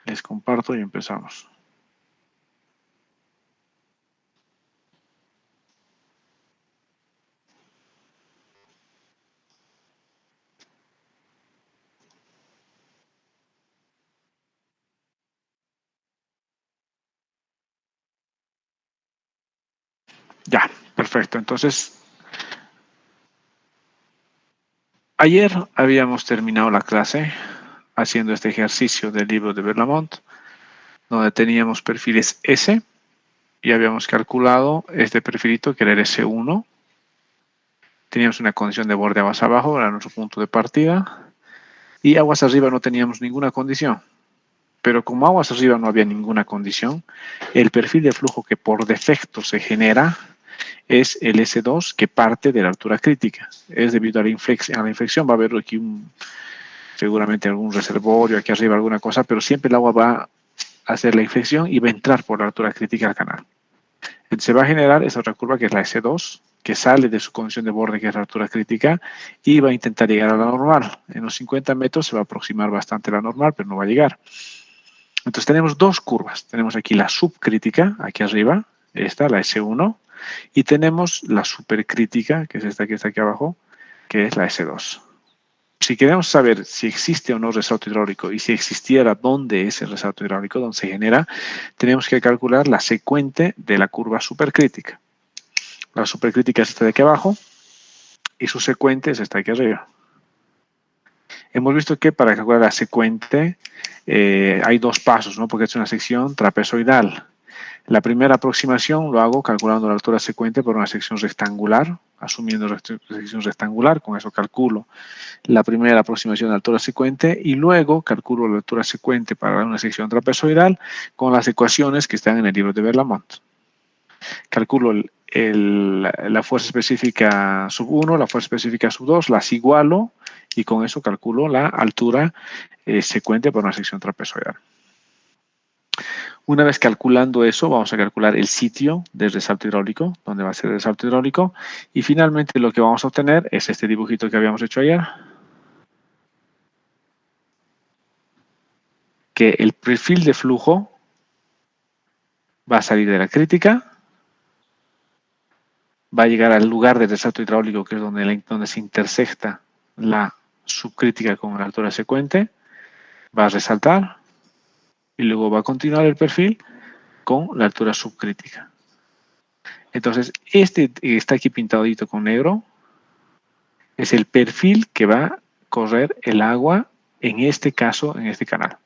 Les comparto y empezamos. Ya, perfecto. Entonces, ayer habíamos terminado la clase haciendo este ejercicio del libro de Berlamont, donde teníamos perfiles S y habíamos calculado este perfilito que era el S1. Teníamos una condición de borde aguas abajo, era nuestro punto de partida, y aguas arriba no teníamos ninguna condición. Pero como aguas arriba no había ninguna condición, el perfil de flujo que por defecto se genera es el S2 que parte de la altura crítica. Es debido a la inflexión, va a haber aquí seguramente algún reservorio, aquí arriba alguna cosa, pero siempre el agua va a hacer la inflexión y va a entrar por la altura crítica al canal. Entonces se va a generar esa otra curva que es la S2, que sale de su condición de borde, que es la altura crítica, y va a intentar llegar a la normal. En los 50 metros se va a aproximar bastante a la normal, pero no va a llegar. Entonces tenemos dos curvas. Tenemos aquí la subcrítica, aquí arriba, esta, la S1, y tenemos la supercrítica, que es esta que está aquí abajo, que es la S2. Si queremos saber si existe o no resalto hidráulico y si existiera dónde es el resalto hidráulico, dónde se genera, tenemos que calcular la secuente de la curva supercrítica. La supercrítica es esta de aquí abajo y su secuente es esta de aquí arriba. Hemos visto que para calcular la secuente hay dos pasos, ¿no? Porque es una sección trapezoidal. La primera aproximación lo hago calculando la altura secuente por una sección rectangular, asumiendo sección rectangular, con eso calculo la primera aproximación de altura secuente y luego calculo la altura secuente para una sección trapezoidal con las ecuaciones que están en el libro de Berlamont. Calculo la fuerza específica sub 1, la fuerza específica sub 2, las igualo y con eso calculo la altura secuente para una sección trapezoidal. Una vez calculando eso, vamos a calcular el sitio del resalto hidráulico, donde va a ser el resalto hidráulico, y finalmente lo que vamos a obtener es este dibujito que habíamos hecho ayer, que el perfil de flujo va a salir de la crítica, va a llegar al lugar del resalto hidráulico, que es donde se intersecta la subcrítica con la altura secuente, va a resaltar y luego va a continuar el perfil con la altura subcrítica. Entonces, este que está aquí pintadito con negro es el perfil que va a correr el agua, en este caso, en este canal.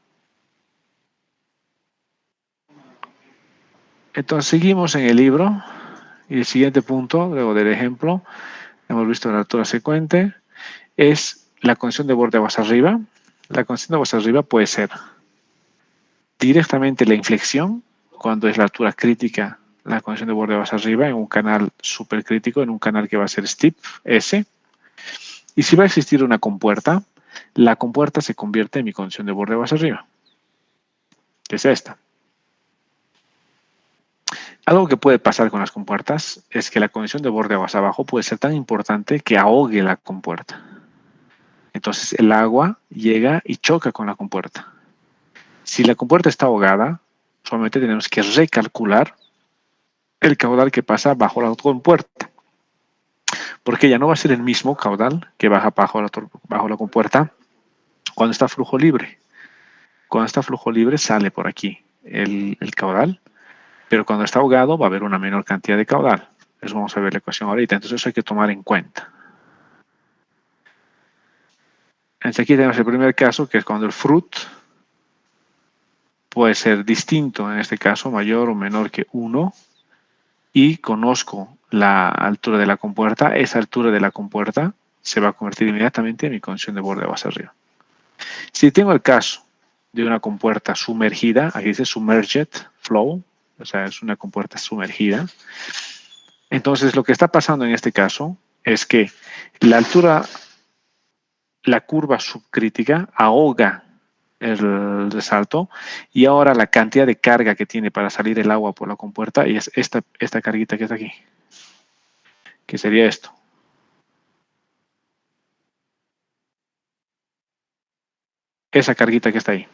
Entonces, seguimos en el libro y el siguiente punto, luego del ejemplo, hemos visto la altura secuente, es la condición de borde aguas arriba. La condición de aguas arriba puede ser directamente la inflexión, cuando es la altura crítica, la condición de borde aguas arriba, en un canal supercrítico, en un canal que va a ser steep, S. Y si va a existir una compuerta, la compuerta se convierte en mi condición de borde aguas arriba, que es esta. Algo que puede pasar con las compuertas es que la condición de borde aguas abajo puede ser tan importante que ahogue la compuerta. Entonces el agua llega y choca con la compuerta. Si la compuerta está ahogada, solamente tenemos que recalcular el caudal que pasa bajo la compuerta. Porque ya no va a ser el mismo caudal que baja bajo la compuerta cuando está flujo libre. Cuando está flujo libre sale por aquí el caudal, pero cuando está ahogado va a haber una menor cantidad de caudal. Eso vamos a ver la ecuación ahorita, entonces eso hay que tomar en cuenta. Entonces aquí tenemos el primer caso, que es cuando el fruit puede ser distinto, en este caso mayor o menor que 1, y conozco la altura de la compuerta, esa altura de la compuerta se va a convertir inmediatamente en mi condición de borde aguas arriba. Si tengo el caso de una compuerta sumergida, aquí dice submerged flow, o sea, es una compuerta sumergida. Entonces, lo que está pasando en este caso es que la altura, la curva subcrítica ahoga el resalto y ahora la cantidad de carga que tiene para salir el agua por la compuerta es esta carguita que está aquí, que sería esto. Esa carguita que está ahí.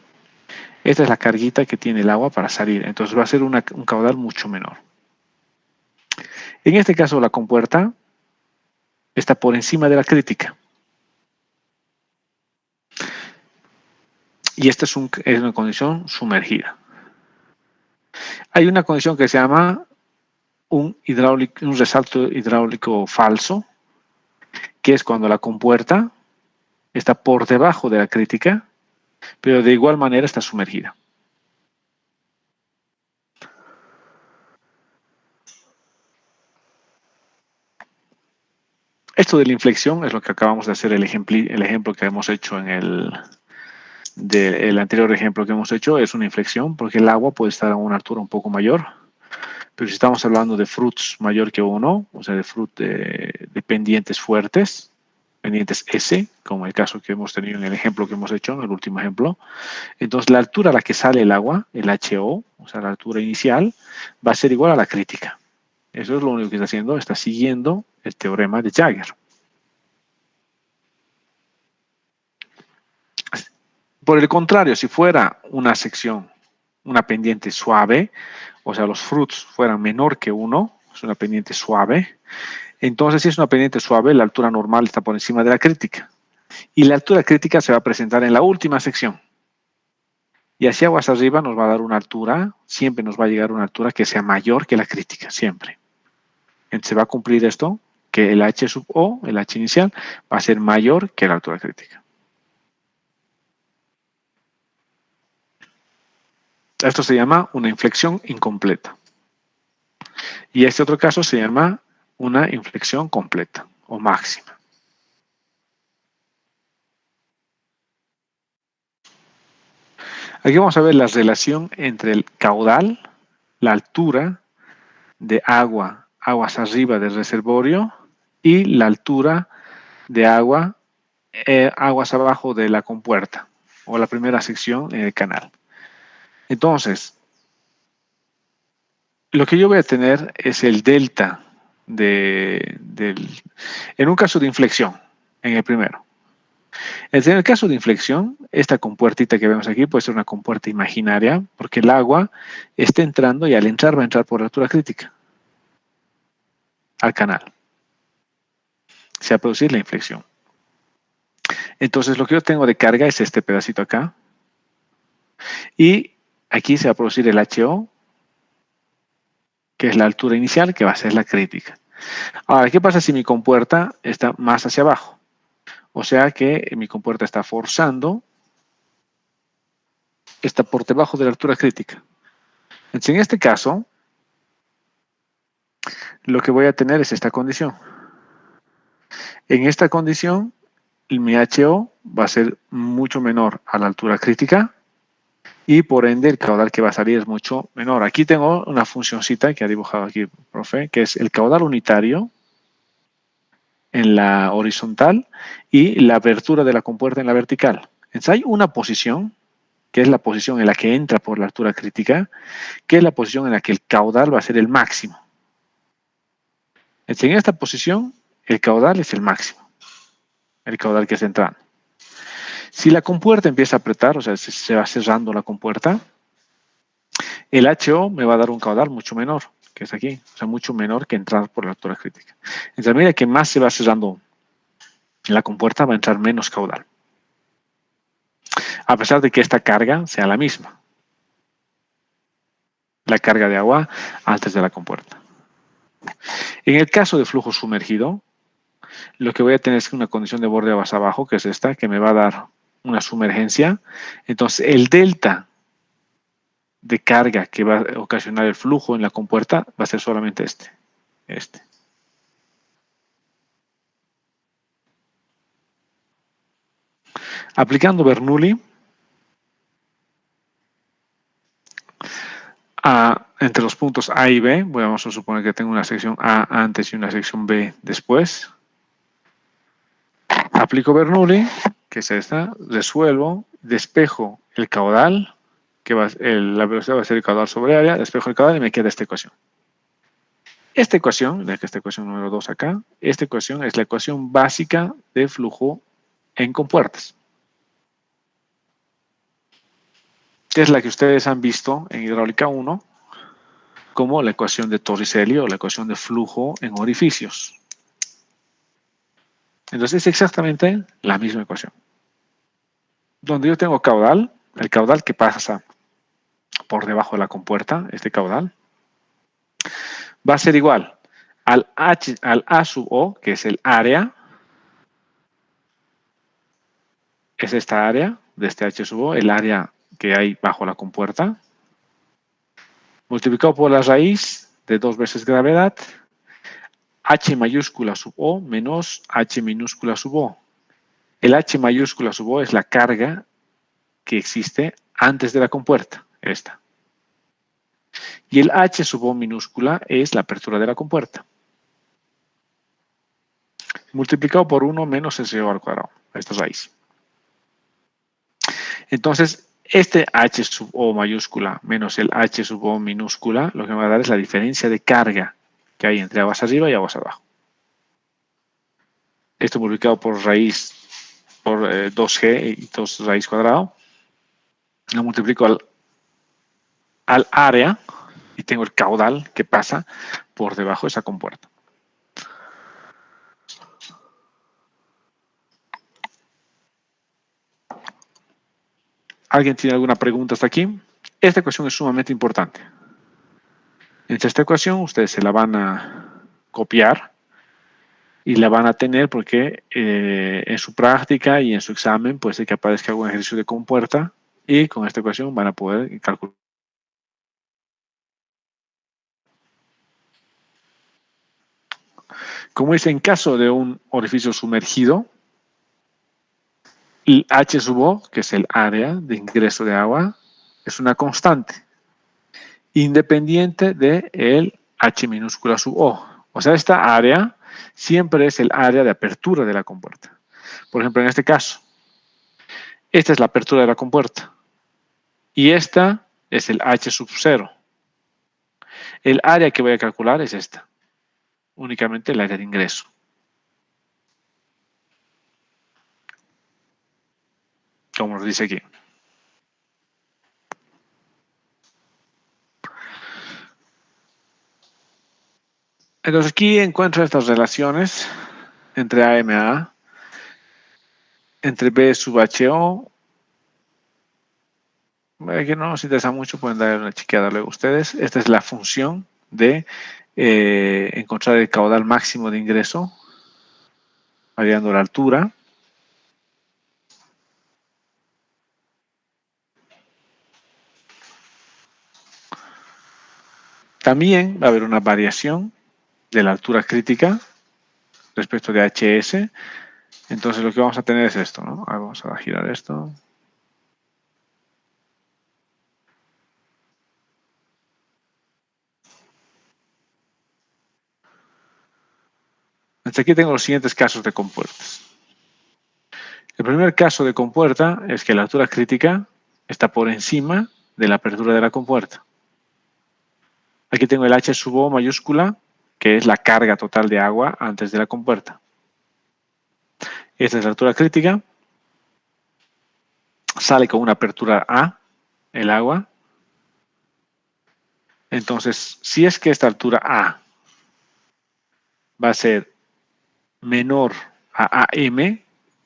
Esta es la carguita que tiene el agua para salir. Entonces va a ser un caudal mucho menor. En este caso, la compuerta está por encima de la crítica. Y esta es una condición sumergida. Hay una condición que se llama un resalto hidráulico falso, que es cuando la compuerta está por debajo de la crítica, pero de igual manera está sumergida. Esto de la inflexión es lo que acabamos de hacer, el ejemplo que hemos hecho en el anterior ejemplo que hemos hecho es una inflexión, porque el agua puede estar a una altura un poco mayor, pero si estamos hablando de frutos mayor que 1, o sea, de pendientes fuertes, pendientes S, como el caso que hemos tenido en el ejemplo que hemos hecho, en el último ejemplo, entonces la altura a la que sale el agua, el HO, o sea, la altura inicial, va a ser igual a la crítica. Eso es lo único que está haciendo, está siguiendo el teorema de Jagger. Por el contrario, si fuera una sección, una pendiente suave, o sea, los frutos fueran menor que 1, es una pendiente suave, entonces si es una pendiente suave, la altura normal está por encima de la crítica. Y la altura crítica se va a presentar en la última sección. Y hacia aguas arriba nos va a dar una altura, siempre nos va a llegar una altura que sea mayor que la crítica, siempre. Entonces se va a cumplir esto, que el H sub O, el H inicial, va a ser mayor que la altura crítica. Esto se llama una inflexión incompleta. Y este otro caso se llama una inflexión completa o máxima. Aquí vamos a ver la relación entre el caudal, la altura de aguas arriba del reservorio, y la altura de aguas abajo de la compuerta o la primera sección en el canal. Entonces, lo que yo voy a tener es el delta en un caso de inflexión, en el primero. En el caso de inflexión, esta compuertita que vemos aquí puede ser una compuerta imaginaria, porque el agua está entrando y al entrar va a entrar por la altura crítica al canal. Se va a producir la inflexión. Entonces lo que yo tengo de carga es este pedacito acá. Y aquí se va a producir el HO, que es la altura inicial, que va a ser la crítica. Ahora, ¿qué pasa si mi compuerta está más hacia abajo? O sea que mi compuerta está forzando, está por debajo de la altura crítica. Entonces, en este caso, lo que voy a tener es esta condición. En esta condición, mi HO va a ser mucho menor a la altura crítica y por ende el caudal que va a salir es mucho menor. Aquí tengo una funcioncita que ha dibujado aquí el profe, que es el caudal unitario en la horizontal y la abertura de la compuerta en la vertical. Entonces hay una posición, que es la posición en la que entra por la altura crítica, que es la posición en la que el caudal va a ser el máximo. Entonces, en esta posición, el caudal es el máximo, el caudal que está entrando. Si la compuerta empieza a apretar, o sea, se va cerrando la compuerta, el HO me va a dar un caudal mucho menor, que es aquí, o sea, mucho menor que entrar por la altura crítica. Entonces, a medida que más se va cerrando la compuerta, va a entrar menos caudal, a pesar de que esta carga sea la misma, la carga de agua antes de la compuerta. En el caso de flujo sumergido, lo que voy a tener es una condición de borde aguas abajo, que es esta, que me va a dar una sumergencia. Entonces, el delta de carga que va a ocasionar el flujo en la compuerta va a ser solamente este. Aplicando Bernoulli entre los puntos A y B, vamos a suponer que tengo una sección A antes y una sección B después. Aplico Bernoulli, que es esta, resuelvo, despejo el caudal, la velocidad va a ser el caudal sobre área, despejo el caudal y me queda esta ecuación. Esta ecuación número 2 acá, esta ecuación es la ecuación básica de flujo en compuertas. que es la que ustedes han visto en hidráulica 1 como la ecuación de Torricelli o la ecuación de flujo en orificios. Entonces es exactamente la misma ecuación. Donde yo tengo caudal, el caudal que pasa por debajo de la compuerta, este caudal, va a ser igual al A sub O, que es el área, es esta área de este H sub O, el área que hay bajo la compuerta, multiplicado por la raíz de 2 veces gravedad, H mayúscula sub O menos H minúscula sub O. El H mayúscula sub O es la carga que existe antes de la compuerta, esta. Y el H sub O minúscula es la apertura de la compuerta. Multiplicado por 1 menos S al cuadrado, esta raíz. Entonces, este H sub O mayúscula menos el H sub O minúscula, lo que me va a dar es la diferencia de carga que hay entre aguas arriba y aguas abajo. Esto multiplicado por raíz, por 2G y 2 raíz cuadrado, lo multiplico al área y tengo el caudal que pasa por debajo de esa compuerta. ¿Alguien tiene alguna pregunta hasta aquí? Esta ecuación es sumamente importante. Esta ecuación ustedes se la van a copiar y la van a tener porque en su práctica y en su examen puede ser que aparezca algún ejercicio de compuerta y con esta ecuación van a poder calcular. Como dice, en caso de un orificio sumergido, el H sub O, que es el área de ingreso de agua, es una constante, independiente del H minúscula sub O. O sea, esta área siempre es el área de apertura de la compuerta. Por ejemplo, en este caso, esta es la apertura de la compuerta y esta es el H sub 0. El área que voy a calcular es esta, únicamente el área de ingreso. Como nos dice aquí. Entonces aquí encuentro estas relaciones entre A, M, A, entre B sub HO, que no nos interesa mucho, pueden dar una chequeada luego ustedes. Esta es la función de encontrar el caudal máximo de ingreso, variando la altura. También va a haber una variación de la altura crítica respecto de HS. Entonces lo que vamos a tener es esto, ¿no? Ahora vamos a girar esto. Hasta aquí tengo los siguientes casos de compuertas. El primer caso de compuerta es que la altura crítica está por encima de la apertura de la compuerta. Aquí tengo el H sub O mayúscula, que es la carga total de agua antes de la compuerta. Esta es la altura crítica. Sale con una apertura A, el agua. Entonces, si es que esta altura A va a ser menor a AM,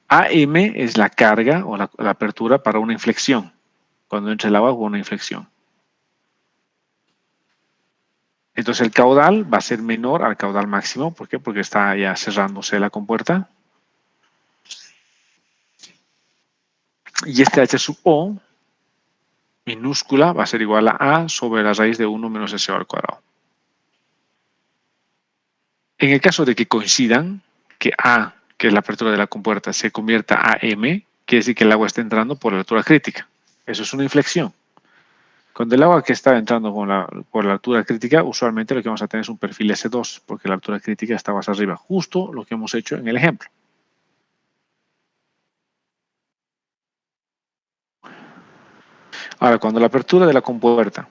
AM es la carga o la apertura para una inflexión. Cuando entra el agua hubo una inflexión. Entonces el caudal va a ser menor al caudal máximo. ¿Por qué? Porque está ya cerrándose la compuerta. Y este H sub O minúscula va a ser igual a sobre la raíz de 1 menos S al cuadrado. En el caso de que coincidan, que A, que es la apertura de la compuerta, se convierta a M, quiere decir que el agua está entrando por la altura crítica. Eso es una inflexión. Cuando el agua que está entrando por la altura crítica, usualmente lo que vamos a tener es un perfil S2, porque la altura crítica está más arriba. Justo lo que hemos hecho en el ejemplo. Ahora, cuando la apertura de la compuerta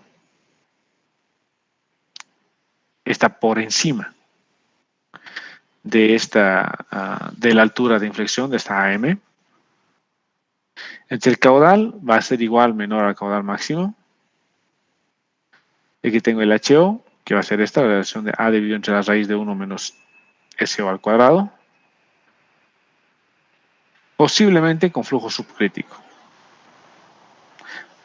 está por encima de la altura de inflexión, de esta AM, Entonces el caudal va a ser igual menor al caudal máximo. Y aquí tengo el HO, que va a ser esta, la relación de A dividido entre la raíz de 1 menos SO al cuadrado. Posiblemente con flujo subcrítico.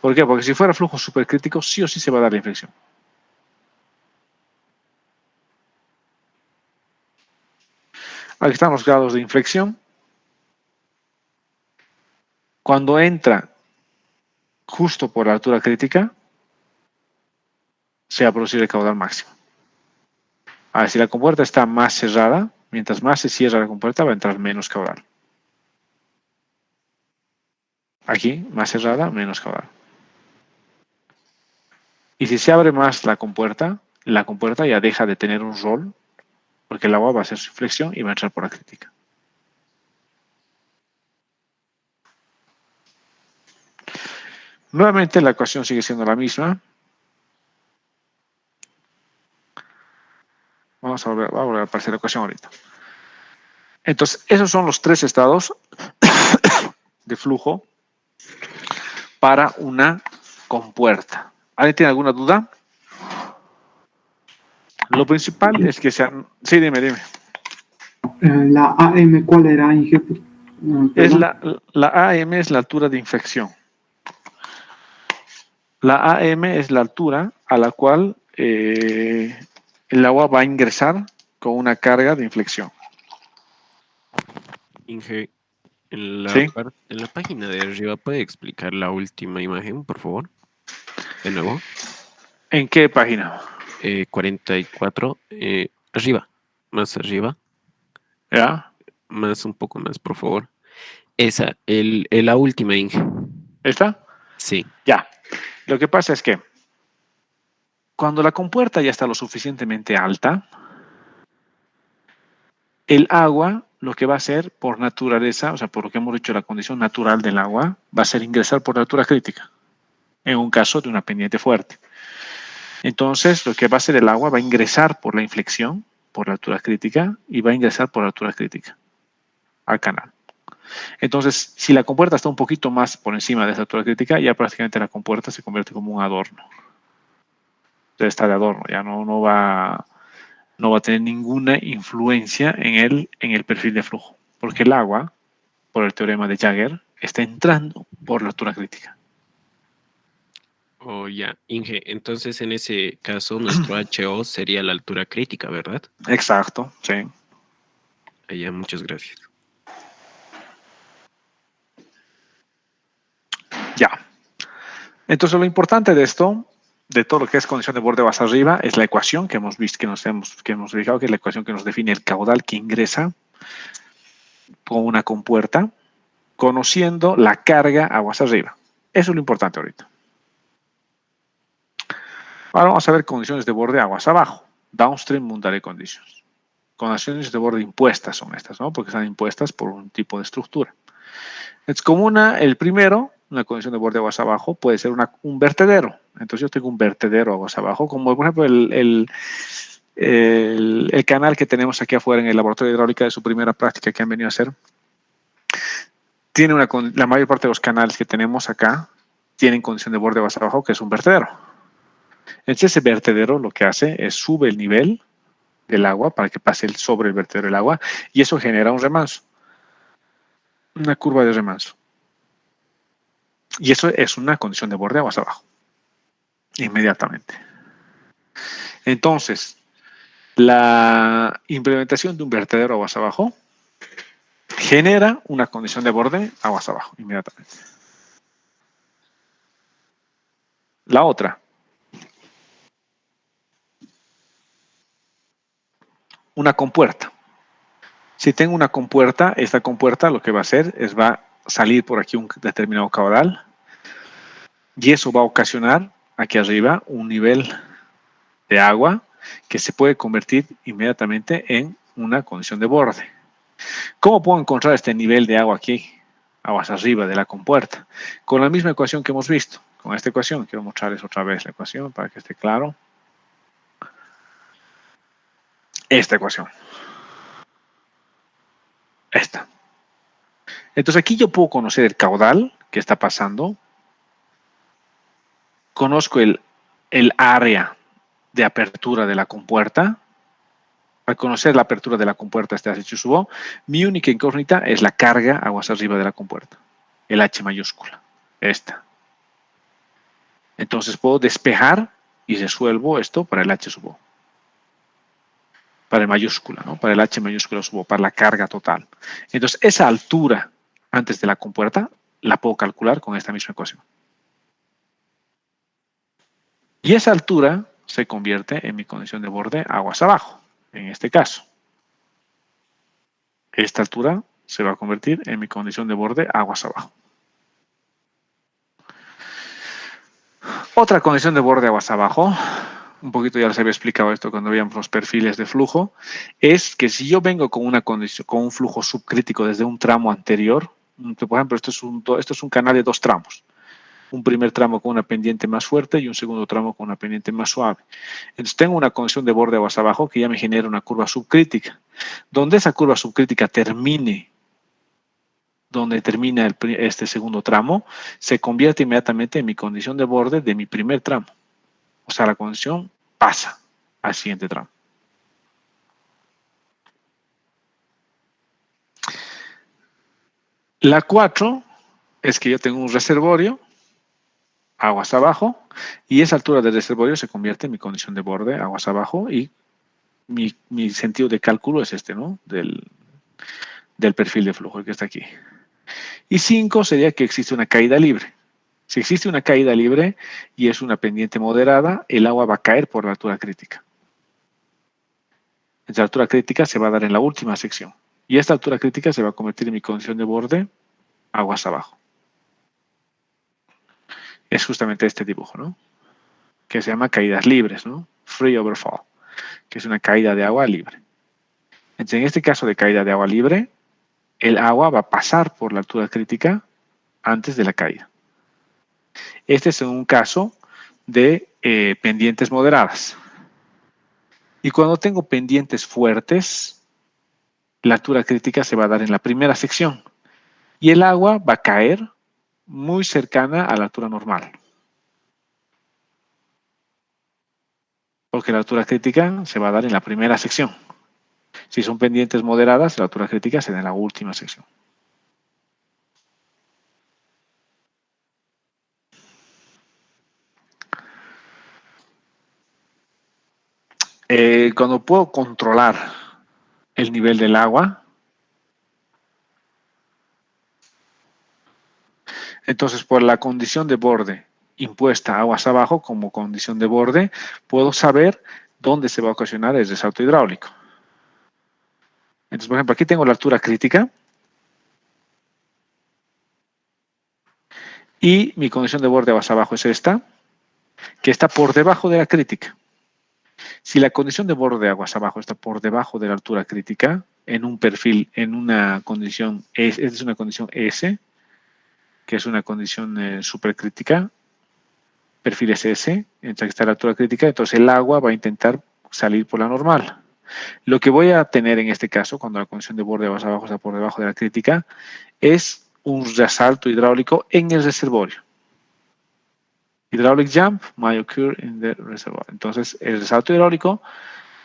¿Por qué? Porque si fuera flujo supercrítico, sí o sí se va a dar la inflexión. Aquí están los grados de inflexión. Cuando entra justo por la altura crítica, se va a producir el caudal máximo. Ahora, si la compuerta está más cerrada, mientras más se cierra la compuerta, va a entrar menos caudal. Aquí, más cerrada, menos caudal. Y si se abre más la compuerta ya deja de tener un rol, porque el agua va a hacer su inflexión y va a entrar por la crítica. Nuevamente la ecuación sigue siendo la misma. Vamos a volver a aparecer la ecuación ahorita. Entonces, esos son los tres estados de flujo para una compuerta. ¿Alguien tiene alguna duda? Lo principal es que sean... Sí, dime. La AM, ¿cuál era, Inge? Es Perdón. la AM es la altura de inflexión. La AM es la altura a la cual el agua va a ingresar con una carga de inflexión. Inge, en la, ¿Sí? en la página de arriba, ¿puede explicar la última imagen, por favor? De nuevo. ¿En qué página? 44. Arriba. Más arriba. ¿Ya? Más, un poco más, por favor. Esa, la última, Inge. ¿Esta? Sí. Ya. Lo que pasa es que cuando la compuerta ya está lo suficientemente alta, el agua lo que va a hacer por naturaleza, o sea, por lo que hemos dicho, la condición natural del agua, va a ser ingresar por la altura crítica, en un caso de una pendiente fuerte. Entonces, lo que va a hacer el agua va a ingresar por la inflexión, por la altura crítica, y va a ingresar por la altura crítica al canal. Entonces, si la compuerta está un poquito más por encima de esa altura crítica, ya prácticamente la compuerta se convierte como un adorno. Entonces está de adorno, ya no va a tener ninguna influencia en el perfil de flujo, porque el agua, por el teorema de Jagger, está entrando por la altura crítica. Oh, ya. Inge, entonces en ese caso nuestro HO sería la altura crítica, ¿verdad? Exacto, sí. Ya, muchas gracias. Ya. Entonces lo importante de esto, de todo lo que es condición de borde más arriba, es la ecuación que hemos visto, que hemos fijado, que es la ecuación que nos define el caudal que ingresa con una compuerta, conociendo la carga aguas arriba. Eso es lo importante ahorita. Ahora vamos a ver condiciones de borde aguas abajo. Downstream boundary conditions. Condiciones de borde impuestas son estas, ¿no? Porque están impuestas por un tipo de estructura. Es como el primero, una condición de borde aguas abajo, puede ser un vertedero. Entonces yo tengo un vertedero aguas abajo, como por ejemplo el canal que tenemos aquí afuera en el laboratorio de hidráulica de su primera práctica que han venido a hacer. La mayor parte de los canales que tenemos acá tienen condición de borde aguas abajo, que es un vertedero. Entonces ese vertedero lo que hace es sube el nivel del agua para que pase sobre el vertedero del agua y eso genera un remanso, una curva de remanso. Y eso es una condición de borde aguas abajo, inmediatamente. Entonces, la implementación de un vertedero aguas abajo genera una condición de borde aguas abajo, inmediatamente. La otra, una compuerta. Si tengo una compuerta, esta compuerta lo que va a hacer es va a salir por aquí un determinado caudal y eso va a ocasionar aquí arriba un nivel de agua que se puede convertir inmediatamente en una condición de borde. ¿Cómo puedo encontrar este nivel de agua aquí, aguas arriba de la compuerta? Con la misma ecuación que hemos visto. Con esta ecuación, quiero mostrarles otra vez la ecuación para que esté claro. Esta ecuación. Esta. Entonces aquí yo puedo conocer el caudal que está pasando. Conozco el área de apertura de la compuerta. Al conocer la apertura de la compuerta, este H sub O, mi única incógnita es la carga aguas arriba de la compuerta. El H mayúscula. Esta. Entonces puedo despejar y resuelvo esto para el H sub O. Para el mayúscula, ¿no? Para el H mayúscula sub O, para la carga total. Entonces, esa altura antes de la compuerta la puedo calcular con esta misma ecuación. Y esa altura se convierte en mi condición de borde aguas abajo, en este caso. Esta altura se va a convertir en mi condición de borde aguas abajo. Otra condición de borde aguas abajo, un poquito ya les había explicado esto cuando veíamos los perfiles de flujo, es que si yo vengo con una condición, con un flujo subcrítico desde un tramo anterior, por ejemplo, esto es un canal de 2 tramos. Un primer tramo con una pendiente más fuerte y un segundo tramo con una pendiente más suave. Entonces tengo una condición de borde aguas abajo que ya me genera una curva subcrítica. Donde esa curva subcrítica termine, donde termina este segundo tramo, se convierte inmediatamente en mi condición de borde de mi primer tramo. O sea, la condición pasa al siguiente tramo. La 4 es que yo tengo un reservorio aguas abajo, y esa altura del reservorio se convierte en mi condición de borde aguas abajo, y mi sentido de cálculo es este, ¿no? Del perfil de flujo, el que está aquí. Y 5 sería que existe una caída libre. Si existe una caída libre y es una pendiente moderada, el agua va a caer por la altura crítica. Esta altura crítica se va a dar en la última sección. Y esta altura crítica se va a convertir en mi condición de borde aguas abajo. Es justamente este dibujo, ¿no? Que se llama caídas libres, ¿no? Free overfall, que es una caída de agua libre. Entonces, en este caso de caída de agua libre, el agua va a pasar por la altura crítica antes de la caída. Este es un caso de pendientes moderadas. Y cuando tengo pendientes fuertes, la altura crítica se va a dar en la primera sección. Y el agua va a caer muy cercana a la altura normal. Porque la altura crítica se va a dar en la primera sección. Si son pendientes moderadas, la altura crítica se da en la última sección. Cuando puedo controlar el nivel del agua, entonces por la condición de borde impuesta aguas abajo como condición de borde, puedo saber dónde se va a ocasionar el resalto hidráulico. Entonces, por ejemplo, aquí tengo la altura crítica y mi condición de borde aguas abajo es esta, que está por debajo de la crítica. Si la condición de borde de aguas abajo está por debajo de la altura crítica, en un perfil, en una condición, esta es una condición S, que es una condición supercrítica, perfil SS, entonces está la altura crítica, entonces el agua va a intentar salir por la normal. Lo que voy a tener en este caso, cuando la condición de borde de aguas abajo está por debajo de la crítica, es un resalto hidráulico en el reservorio. Hydraulic jump may occur in the reservoir. Entonces, el resalto hidráulico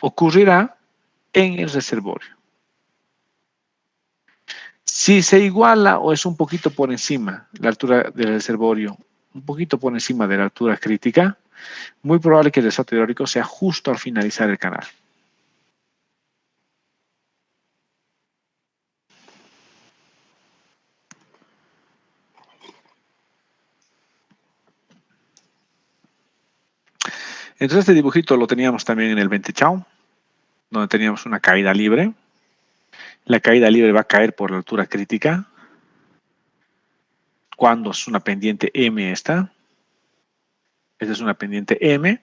ocurrirá en el reservorio. Si se iguala o es un poquito por encima la altura del reservorio, un poquito por encima de la altura crítica, muy probable que el resalto hidráulico sea justo al finalizar el canal. Entonces este dibujito lo teníamos también en el Ventechau, donde teníamos una caída libre. La caída libre va a caer por la altura crítica. Cuando es una pendiente M esta. Esta es una pendiente M.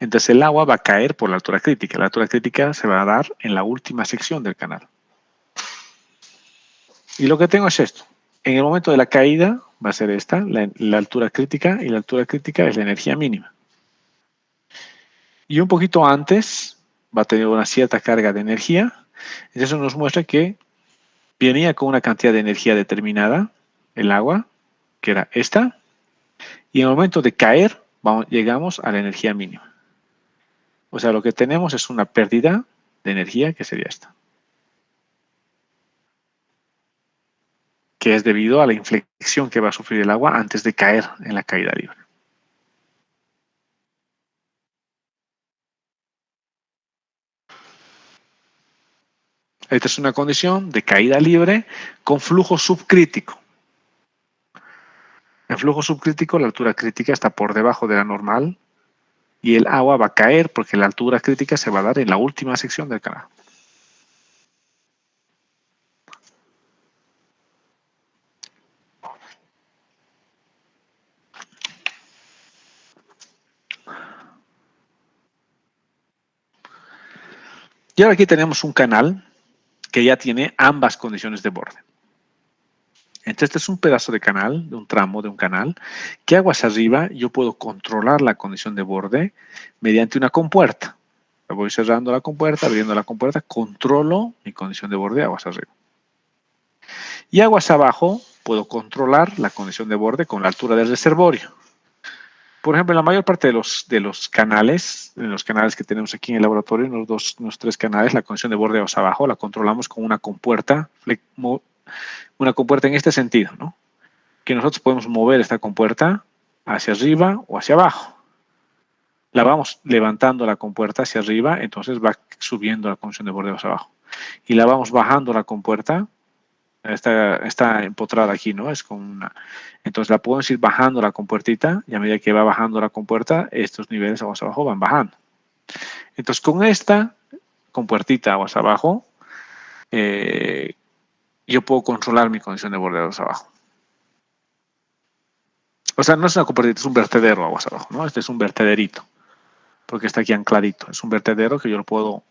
Entonces el agua va a caer por la altura crítica. La altura crítica se va a dar en la última sección del canal. Y lo que tengo es esto. En el momento de la caída va a ser esta, la altura crítica, y la altura crítica es la energía mínima. Y un poquito antes va a tener una cierta carga de energía. Eso nos muestra que venía con una cantidad de energía determinada, el agua, que era esta, y en el momento de caer, llegamos a la energía mínima. O sea, lo que tenemos es una pérdida de energía, que sería esta, que es debido a la inflexión que va a sufrir el agua antes de caer en la caída libre. Esta es una condición de caída libre con flujo subcrítico. En flujo subcrítico, la altura crítica está por debajo de la normal y el agua va a caer porque la altura crítica se va a dar en la última sección del canal. Y ahora aquí tenemos un canal que ya tiene ambas condiciones de borde. Entonces, este es un pedazo de canal, de un tramo de un canal, que aguas arriba yo puedo controlar la condición de borde mediante una compuerta. Voy cerrando la compuerta, abriendo la compuerta, controlo mi condición de borde aguas arriba. Y aguas abajo puedo controlar la condición de borde con la altura del reservorio. Por ejemplo, en la mayor parte de los canales, en los canales que tenemos aquí en el laboratorio, unos 3 canales, la condición de borde aguas abajo la controlamos con una compuerta en este sentido, ¿no? Que nosotros podemos mover esta compuerta hacia arriba o hacia abajo. La vamos levantando la compuerta hacia arriba, entonces va subiendo la condición de borde hacia abajo. Y la vamos bajando la compuerta, está empotrada aquí, ¿no? Es con una... Entonces la podemos ir bajando la compuertita y a medida que va bajando la compuerta, estos niveles aguas abajo van bajando. Entonces con esta compuertita aguas abajo, yo puedo controlar mi condición de borde aguas abajo. O sea, no es una compuertita, es un vertedero aguas abajo, ¿no? Este es un vertederito, porque está aquí ancladito. Es un vertedero que yo lo puedo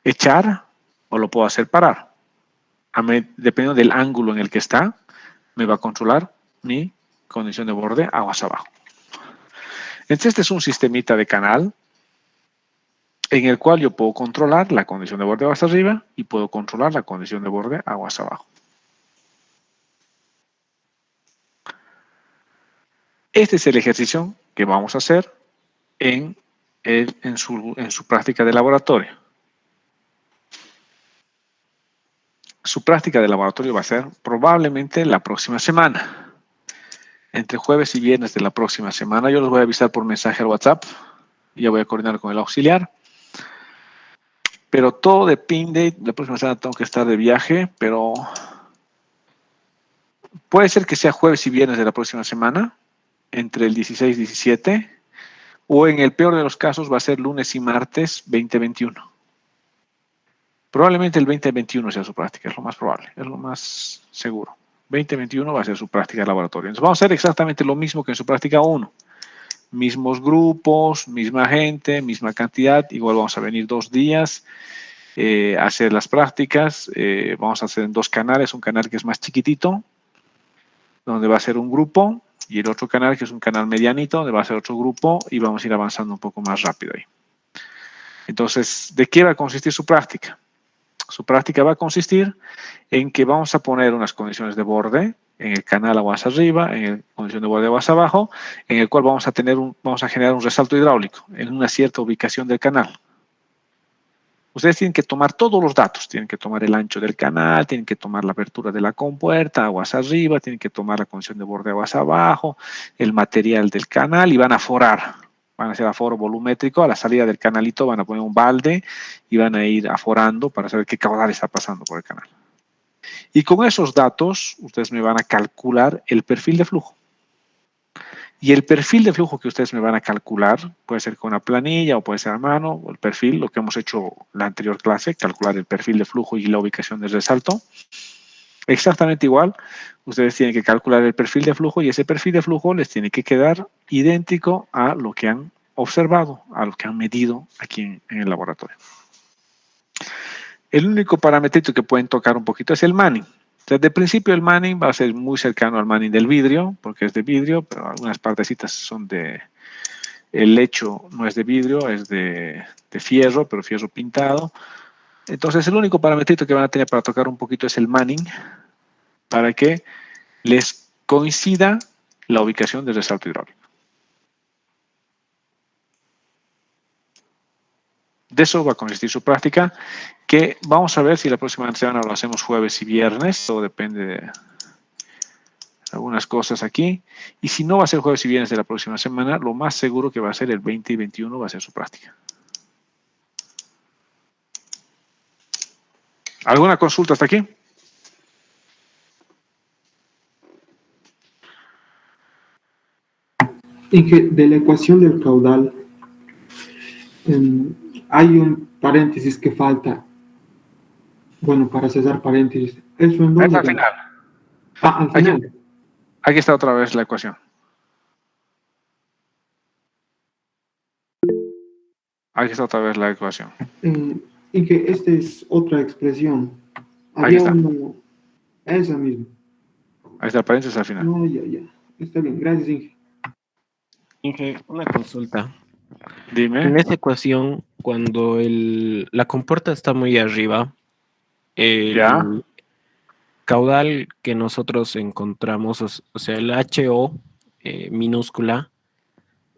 echar o lo puedo hacer parar. Dependiendo del ángulo en el que está, me va a controlar mi condición de borde aguas abajo. Entonces, este es un sistemita de canal en el cual yo puedo controlar la condición de borde aguas arriba y puedo controlar la condición de borde aguas abajo. Este es el ejercicio que vamos a hacer en su práctica de laboratorio. Su práctica de laboratorio va a ser probablemente la próxima semana. Entre jueves y viernes de la próxima semana. Yo los voy a avisar por mensaje al WhatsApp. Ya voy a coordinar con el auxiliar. Pero todo depende. La próxima semana tengo que estar de viaje, pero puede ser que sea jueves y viernes de la próxima semana, entre el 16 y 17, o en el peor de los casos va a ser lunes y martes 2021. Probablemente el 2021 sea su práctica, es lo más probable, es lo más seguro. 2021 va a ser su práctica de laboratorio. Entonces vamos a hacer exactamente lo mismo que en su práctica 1. Mismos grupos, misma gente, misma cantidad. Igual vamos a venir 2 días a hacer las prácticas. Vamos a hacer en 2 canales. Un canal que es más chiquitito, donde va a ser un grupo. Y el otro canal que es un canal medianito, donde va a ser otro grupo. Y vamos a ir avanzando un poco más rápido ahí. Entonces, ¿de qué va a consistir su práctica? Su práctica va a consistir en que vamos a poner unas condiciones de borde en el canal aguas arriba, en la condición de borde aguas abajo, en el cual vamos a generar un resalto hidráulico en una cierta ubicación del canal. Ustedes tienen que tomar todos los datos, tienen que tomar el ancho del canal, tienen que tomar la apertura de la compuerta, aguas arriba, tienen que tomar la condición de borde aguas abajo, el material del canal y van a aforar. Van a hacer aforo volumétrico, a la salida del canalito van a poner un balde y van a ir aforando para saber qué caudal está pasando por el canal. Y con esos datos, ustedes me van a calcular el perfil de flujo. Y el perfil de flujo que ustedes me van a calcular, puede ser con una planilla o puede ser a mano, o el perfil, lo que hemos hecho la anterior clase, calcular el perfil de flujo y la ubicación del resalto. Exactamente igual, ustedes tienen que calcular el perfil de flujo y ese perfil de flujo les tiene que quedar idéntico a lo que han observado, a lo que han medido aquí en el laboratorio. El único parámetro que pueden tocar un poquito es el Manning. Entonces, de principio el Manning va a ser muy cercano al Manning del vidrio, porque es de vidrio, pero algunas partecitas son de... El lecho no es de vidrio, es de fierro, pero fierro pintado. Entonces, el único parámetro que van a tener para tocar un poquito es el Manning, para que les coincida la ubicación del resalto hidráulico. De eso va a consistir su práctica, que vamos a ver si la próxima semana lo hacemos jueves y viernes, todo depende de algunas cosas aquí. Y si no va a ser jueves y viernes de la próxima semana, lo más seguro que va a ser el 20 y 21 va a ser su práctica. ¿Alguna consulta hasta aquí? De la ecuación del caudal, hay un paréntesis que falta. Bueno, para cesar paréntesis. ¿Eso en Es dónde al va? final. Al final. Aquí está otra vez la ecuación. Aquí está otra vez la ecuación. Y que esta es otra expresión. Aquí Había está. uno, esa misma. Ahí está el paréntesis al final. No, ya. Está bien, gracias, Inge. Inge, una consulta. Dime. En esa ecuación, cuando la compuerta está muy arriba, Ya. el caudal que nosotros encontramos, o sea, el HO minúscula,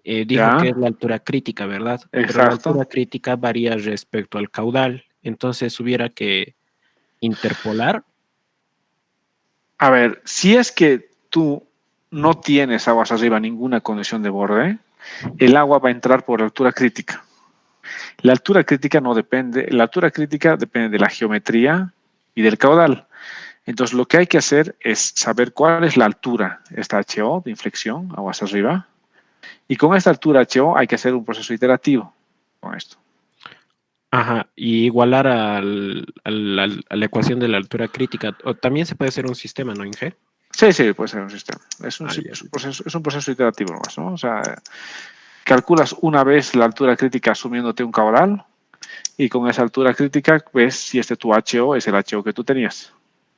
dijo que Ya. es la altura crítica, ¿verdad? Pero la Exacto. altura crítica varía respecto al caudal. Entonces hubiera que interpolar. A ver, si es que tú no tienes aguas arriba ninguna condición de borde, el agua va a entrar por altura crítica. La altura crítica no depende, la altura crítica depende de la geometría y del caudal. Entonces, lo que hay que hacer es saber cuál es la altura, esta HO de inflexión, aguas arriba, y con esta altura HO hay que hacer un proceso iterativo con esto. Ajá, y igualar a la ecuación de la altura crítica. O también se puede hacer un sistema, ¿no, Inge? Sí, puede ser un sistema. Es un, Ya. es un proceso iterativo nomás, ¿no? O sea, calculas una vez la altura crítica asumiéndote un caudal y con esa altura crítica ves si este tu HO es el HO que tú tenías.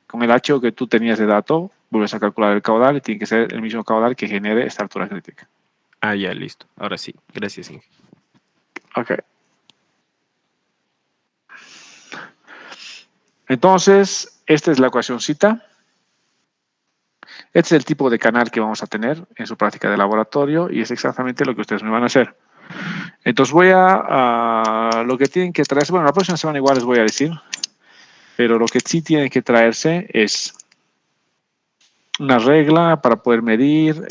Con el HO que tú tenías de dato, vuelves a calcular el caudal y tiene que ser el mismo caudal que genere esta altura crítica. Ya, listo. Ahora sí. Gracias, Inge. Ok. Entonces, esta es la ecuacióncita. Este es el tipo de canal que vamos a tener en su práctica de laboratorio y es exactamente lo que ustedes me van a hacer. Entonces voy a lo que tienen que traerse, bueno, la próxima semana igual les voy a decir, pero lo que sí tienen que traerse es una regla para poder medir.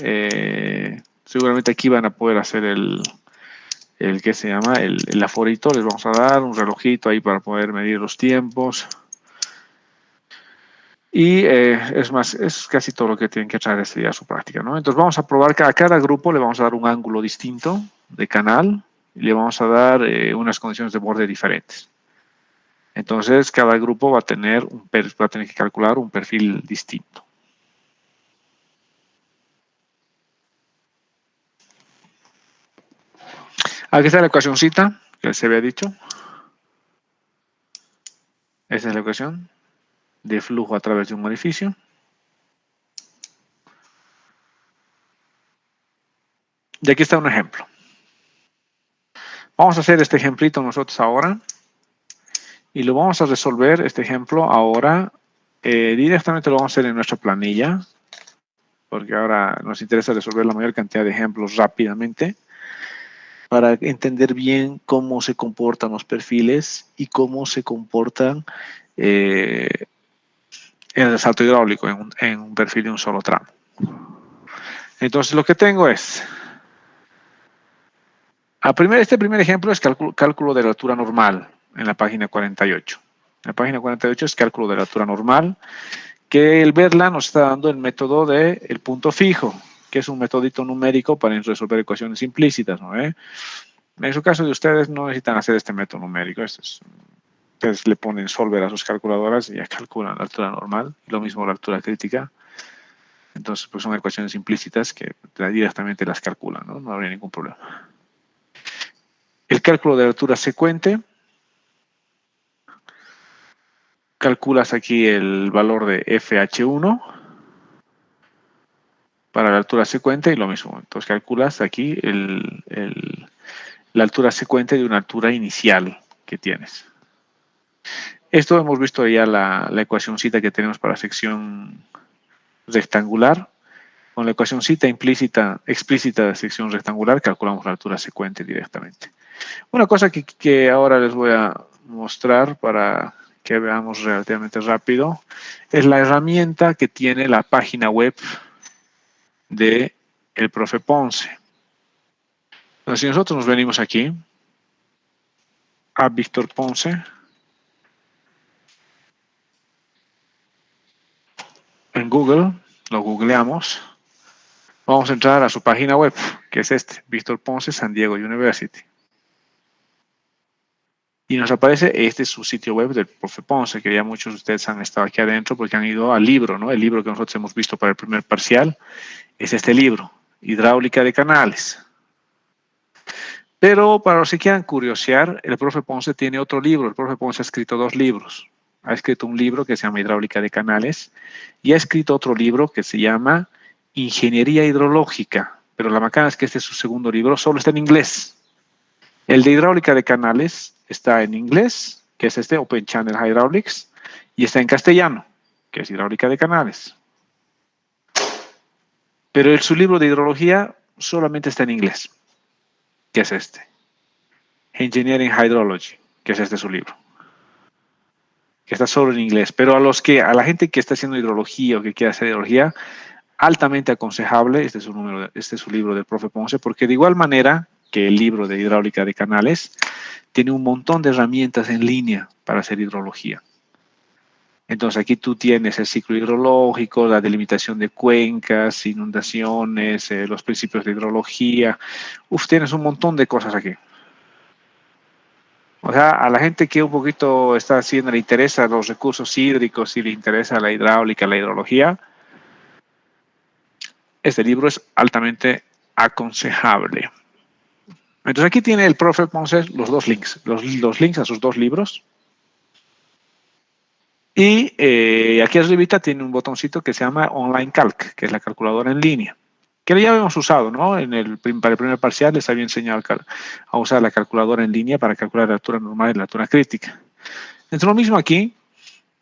Seguramente aquí van a poder hacer el que se llama el aforito. Les vamos a dar un relojito ahí para poder medir los tiempos. Y es más, es casi todo lo que tienen que traer este día a su práctica, ¿no? Entonces vamos a probar que a cada grupo le vamos a dar un ángulo distinto de canal y le vamos a dar unas condiciones de borde diferentes. Entonces cada grupo va a tener que calcular un perfil distinto. Aquí está la ecuacióncita que les había dicho. Esta es la ecuación de flujo a través de un orificio. Y aquí está un ejemplo. Vamos a hacer este ejemplito nosotros ahora. Y lo vamos a resolver, este ejemplo, ahora. Directamente lo vamos a hacer en nuestra planilla. Porque ahora nos interesa resolver la mayor cantidad de ejemplos rápidamente. Para entender bien cómo se comportan los perfiles y cómo se comportan en el resalto hidráulico en un perfil de un solo tramo. Entonces lo que tengo es, este primer ejemplo es cálculo de la altura normal en la página 48. En la página 48 es cálculo de la altura normal, que el verla nos está dando el método del punto fijo, que es un metodito numérico para resolver ecuaciones implícitas, ¿no? En su caso de ustedes no necesitan hacer este método numérico, ustedes le ponen solver a sus calculadoras y ya calculan la altura normal, lo mismo la altura crítica. Entonces, pues son ecuaciones implícitas que directamente las calculan, ¿no? No habría ningún problema. El cálculo de la altura secuente. Calculas aquí el valor de FH1 para la altura secuente y lo mismo. Entonces calculas aquí la altura secuente de una altura inicial que tienes. Esto hemos visto ya la ecuacióncita que tenemos para la sección rectangular. Con la ecuacióncita explícita de sección rectangular, calculamos la altura secuente directamente. Una cosa que ahora les voy a mostrar para que veamos relativamente rápido es la herramienta que tiene la página web de el profe Ponce. Entonces, si nosotros nos venimos aquí a Víctor Ponce, en Google, lo googleamos, vamos a entrar a su página web, que es Víctor Ponce San Diego University. Y nos aparece, este es su sitio web del profe Ponce, que ya muchos de ustedes han estado aquí adentro porque han ido al libro, ¿no? El libro que nosotros hemos visto para el primer parcial es este libro, Hidráulica de Canales. Pero para los que quieran curiosear, el profe Ponce tiene otro libro. El profe Ponce ha escrito 2 libros. Ha escrito un libro que se llama Hidráulica de Canales y ha escrito otro libro que se llama Ingeniería Hidrológica. Pero la macana es que este es su segundo libro, solo está en inglés. El de Hidráulica de Canales está en inglés, que es este Open Channel Hydraulics, y está en castellano, que es Hidráulica de Canales. Pero su libro de hidrología solamente está en inglés, que es este. Engineering Hydrology, que es este su libro. Que está solo en inglés. Pero a la gente que está haciendo hidrología o que quiere hacer hidrología, altamente aconsejable, este es su libro del profe Ponce, porque de igual manera que el libro de Hidráulica de Canales, tiene un montón de herramientas en línea para hacer hidrología. Entonces aquí tú tienes el ciclo hidrológico, la delimitación de cuencas, inundaciones, los principios de hidrología. Tienes un montón de cosas aquí. O sea, a la gente que un poquito está haciendo, le interesa los recursos hídricos y le interesa la hidráulica, la hidrología, este libro es altamente aconsejable. Entonces aquí tiene el profe Ponce los 2 links, los links a sus 2 libros. Y aquí arribita tiene un botoncito que se llama Online Calc, que es la calculadora en línea, que ya habíamos usado, ¿no? Para el primer parcial les había enseñado a usar la calculadora en línea para calcular la altura normal y la altura crítica. Entonces lo mismo aquí,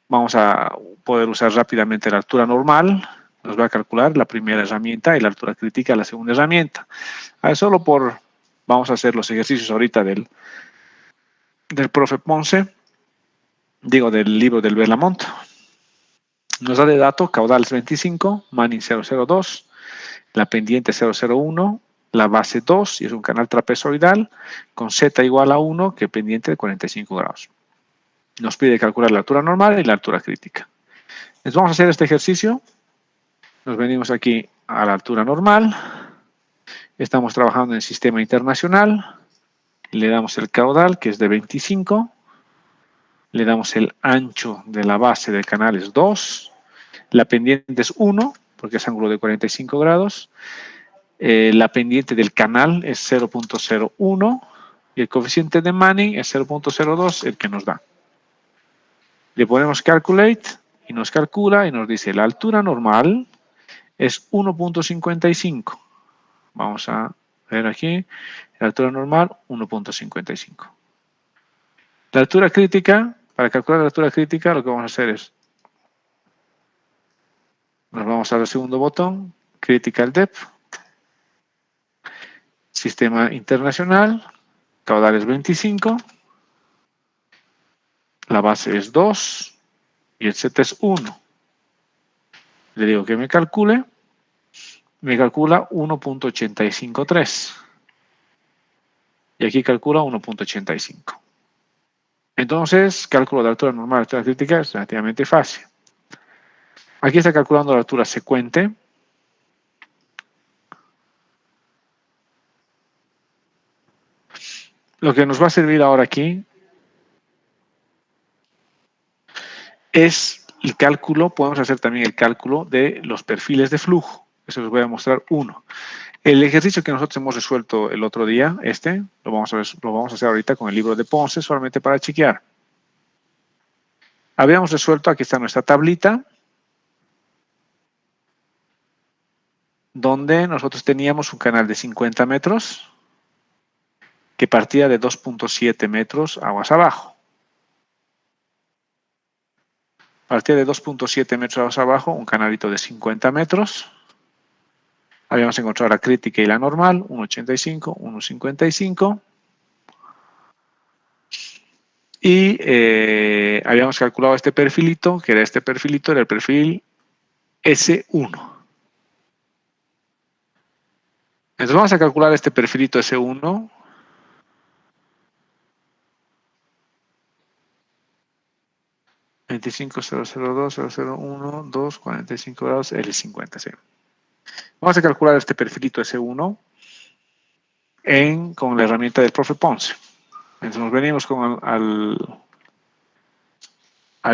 vamos a poder usar rápidamente la altura normal, nos va a calcular la primera herramienta y la altura crítica la segunda herramienta. Vamos a hacer los ejercicios ahorita del profe Ponce, del libro del Verlamont. Nos da de dato caudales 25, Manning 002, la pendiente 001, la base 2, y es un canal trapezoidal, con Z igual a 1, que pendiente de 45 grados. Nos pide calcular la altura normal y la altura crítica. Entonces vamos a hacer este ejercicio. Nos venimos aquí a la altura normal. Estamos trabajando en el sistema internacional. Le damos el caudal, que es de 25. Le damos el ancho de la base del canal, es 2. La pendiente es 1, porque es ángulo de 45 grados. La pendiente del canal es 0.01. Y el coeficiente de Manning es 0.02, el que nos da. Le ponemos Calculate y nos calcula y nos dice la altura normal es 1.55. Vamos a ver aquí. La altura normal, 1.55. La altura crítica, para calcular la altura crítica, lo que vamos a hacer es, nos vamos al segundo botón, Critical Depth, Sistema Internacional, caudal es 25, la base es 2 y el Z es 1. Le digo que me calcula 1.853. Y aquí calcula 1.85. Entonces, cálculo de altura normal, altura crítica es relativamente fácil. Aquí está calculando la altura secuente. Lo que nos va a servir ahora aquí es el cálculo, podemos hacer también el cálculo de los perfiles de flujo. Eso les voy a mostrar uno. El ejercicio que nosotros hemos resuelto el otro día, lo vamos a hacer ahorita con el libro de Ponce, solamente para chequear. Habíamos resuelto, aquí está nuestra tablita, donde nosotros teníamos un canal de 50 metros que partía de 2.7 metros aguas abajo. Partía de 2.7 metros aguas abajo, un canalito de 50 metros. Habíamos encontrado la crítica y la normal, 1,85, 1,55. Y habíamos calculado este perfilito, que era este perfilito, era el perfil S1. Entonces vamos a calcular este perfilito S1. $25,002,001,245 L50, sí. Vamos a calcular este perfilito S1 con la herramienta del profe Ponce. Entonces nos venimos al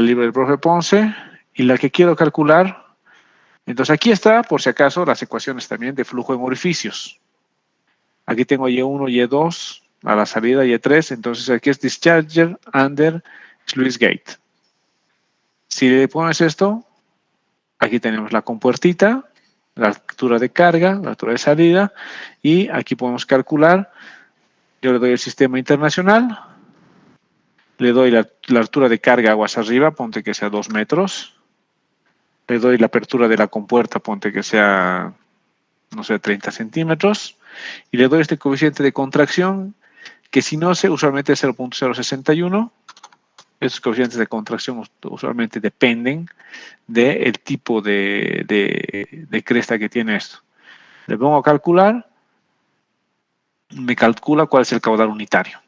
libro del profe Ponce y la que quiero calcular. Entonces aquí está, por si acaso, las ecuaciones también de flujo en orificios. Aquí tengo Y1, Y2 a la salida, Y3. Entonces aquí es discharger under sluice gate. Si le pones esto, aquí tenemos la compuertita, la altura de carga, la altura de salida, y aquí podemos calcular. Yo le doy el sistema internacional, le doy la altura de carga aguas arriba, ponte que sea 2 metros, le doy la apertura de la compuerta, ponte que sea, no sé, 30 centímetros, y le doy este coeficiente de contracción, que si no sé, usualmente es 0.061. Estos coeficientes de contracción usualmente dependen del tipo de cresta que tiene esto. Le pongo a calcular, me calcula cuál es el caudal unitario.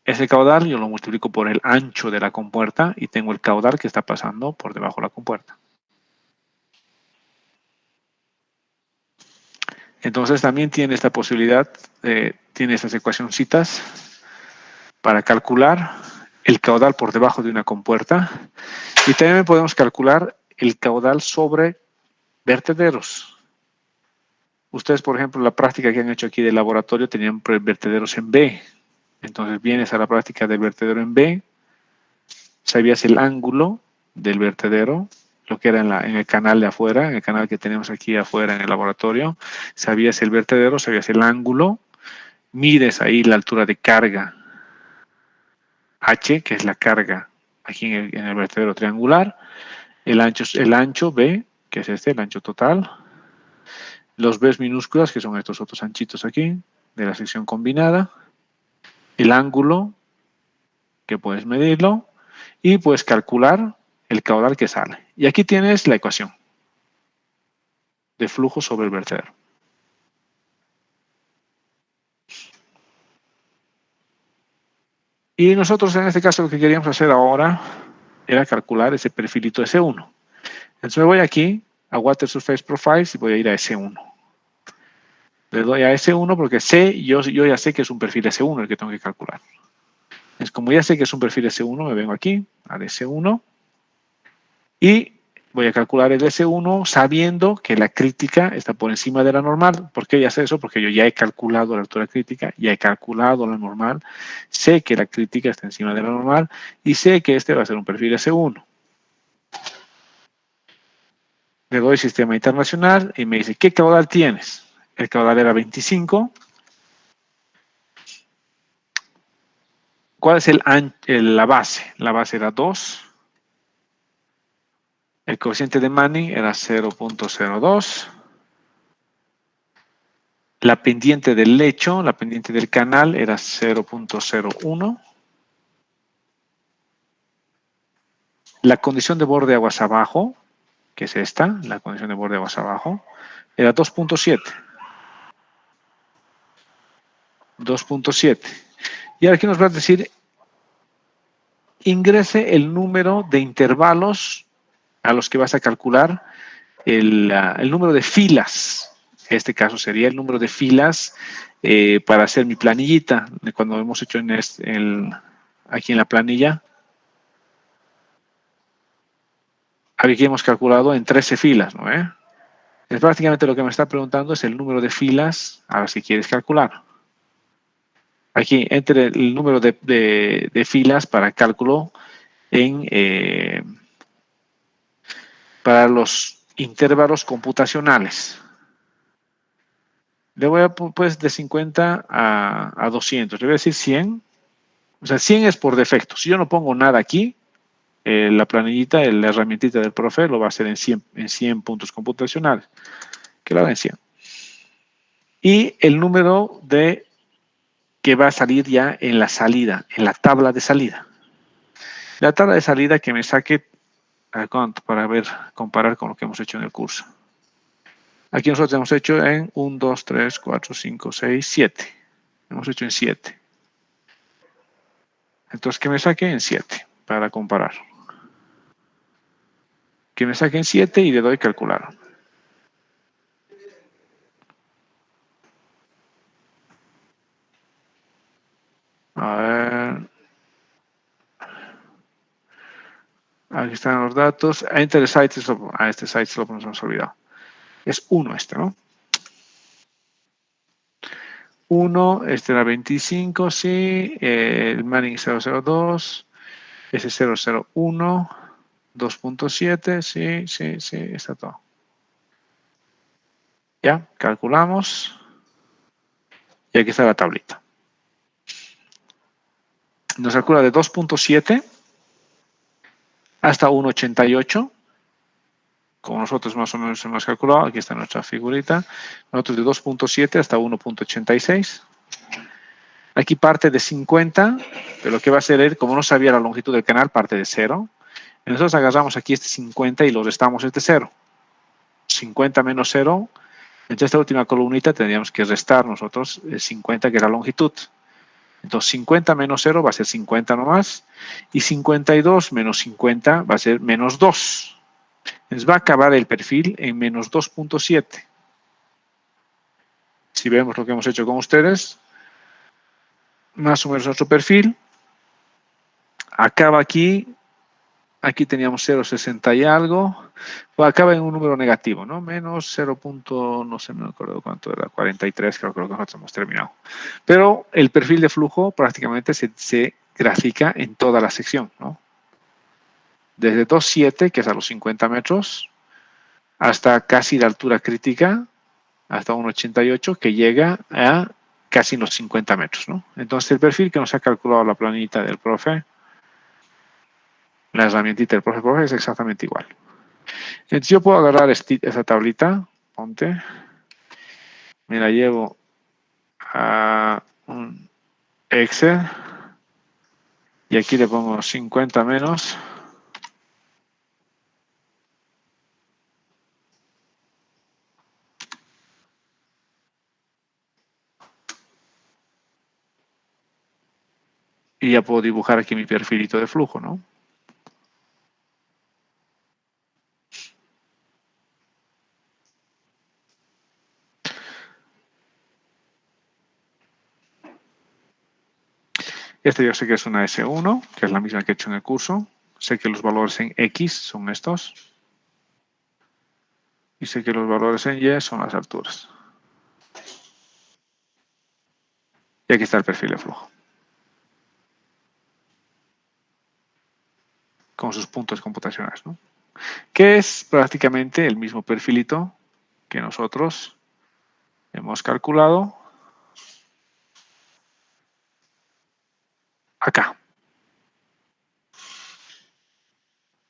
Ese caudal yo lo multiplico por el ancho de la compuerta y tengo el caudal que está pasando por debajo de la compuerta. Entonces también tiene esta posibilidad, tiene estas ecuacioncitas para calcular el caudal por debajo de una compuerta y también podemos calcular el caudal sobre vertederos. Ustedes, por ejemplo, la práctica que han hecho aquí del laboratorio tenían vertederos en B. Entonces vienes a la práctica del vertedero en B, sabías el ángulo del vertedero, lo que era en el canal de afuera, en el canal que tenemos aquí afuera en el laboratorio, sabías el vertedero, sabías el ángulo, mides ahí la altura de carga H, que es la carga aquí en el vertedero triangular, el ancho B, que es este, el ancho total, los B's minúsculas, que son estos otros anchitos aquí, de la sección combinada, el ángulo, que puedes medirlo, y puedes calcular el caudal que sale. Y aquí tienes la ecuación de flujo sobre el vertedero. Y nosotros en este caso lo que queríamos hacer ahora era calcular ese perfilito S1. Entonces me voy aquí a Water Surface Profiles y voy a ir a S1. Le doy a S1 porque yo ya sé que es un perfil S1 el que tengo que calcular. Entonces, como ya sé que es un perfil S1, me vengo aquí al S1 y voy a calcular el S1 sabiendo que la crítica está por encima de la normal. ¿Por qué ya sé eso? Porque yo ya he calculado la altura crítica, ya he calculado la normal, sé que la crítica está encima de la normal y sé que este va a ser un perfil S1. Le doy sistema internacional y me dice, ¿qué caudal tienes? El caudal era 25. ¿Cuál es la base? La base era 2. El coeficiente de Manning era 0.02. La pendiente del lecho, la pendiente del canal era 0.01. La condición de borde aguas abajo, que es esta, la condición de borde aguas abajo, era 2.7. 2.7. Y ahora aquí nos va a decir, ingrese el número de intervalos a los que vas a calcular el número de filas. En este caso sería el número de filas para hacer mi planillita. Cuando hemos hecho aquí en la planilla, aquí hemos calculado en 13 filas, ¿no? Es prácticamente lo que me está preguntando es el número de filas a las que quieres calcular. Aquí entre el número de filas para cálculo para los intervalos computacionales. Le voy a pues de 50 a 200. Le voy a decir 100. O sea, 100 es por defecto. Si yo no pongo nada aquí, la planillita, la herramientita del profe lo va a hacer en 100 puntos computacionales. Que lo haga en 100. y el número que va a salir ya en la salida, en la tabla de salida. La tabla de salida que me saque a cuánto para comparar con lo que hemos hecho en el curso. Aquí nosotros hemos hecho en 1, 2, 3, 4, 5, 6, 7. Hemos hecho en 7. Entonces, que me saque en 7 para comparar. Que me saque en 7 y le doy calcular. A ver. Aquí están los datos. Enter site. Este site lo hemos olvidado. Es 1 este, ¿no? 1, este era 25, sí. El Manning 002. Ese 001. 2.7, sí, está todo. Ya, calculamos. Y aquí está la tablita. Nos calcula de 2.7 hasta 1.88. Como nosotros más o menos hemos calculado, aquí está nuestra figurita. Nosotros de 2.7 hasta 1.86. Aquí parte de 50, pero lo que va a hacer él, como no sabía la longitud del canal, parte de 0. Y nosotros agarramos aquí este 50 y lo restamos este 0. 50 menos 0. Entonces esta última columnita tendríamos que restar nosotros el 50, que es la longitud. Entonces 50 menos 0 va a ser 50 nomás. Y 52 menos 50 va a ser menos 2. Entonces va a acabar el perfil en menos 2.7. Si vemos lo que hemos hecho con ustedes, más o menos nuestro perfil acaba aquí. Aquí teníamos 0,60 y algo. Pues acaba en un número negativo, ¿no? Menos 0. No sé, no me acuerdo cuánto era, 43, creo que nosotros hemos terminado. Pero el perfil de flujo prácticamente se grafica en toda la sección, ¿no? Desde 2,7, que es a los 50 metros, hasta casi la altura crítica, hasta 1,88, que llega a casi los 50 metros, ¿no? Entonces el perfil que nos ha calculado la planita del profe, la herramientita del profe es exactamente igual. Entonces yo puedo agarrar esa tablita, ponte, me la llevo a un Excel y aquí le pongo 50 menos. Y ya puedo dibujar aquí mi perfilito de flujo, ¿no? Este yo sé que es una S1, que es la misma que he hecho en el curso. Sé que los valores en X son estos. Y sé que los valores en Y son las alturas. Y aquí está el perfil de flujo. Con sus puntos computacionales, ¿no? Que es prácticamente el mismo perfilito que nosotros hemos calculado acá.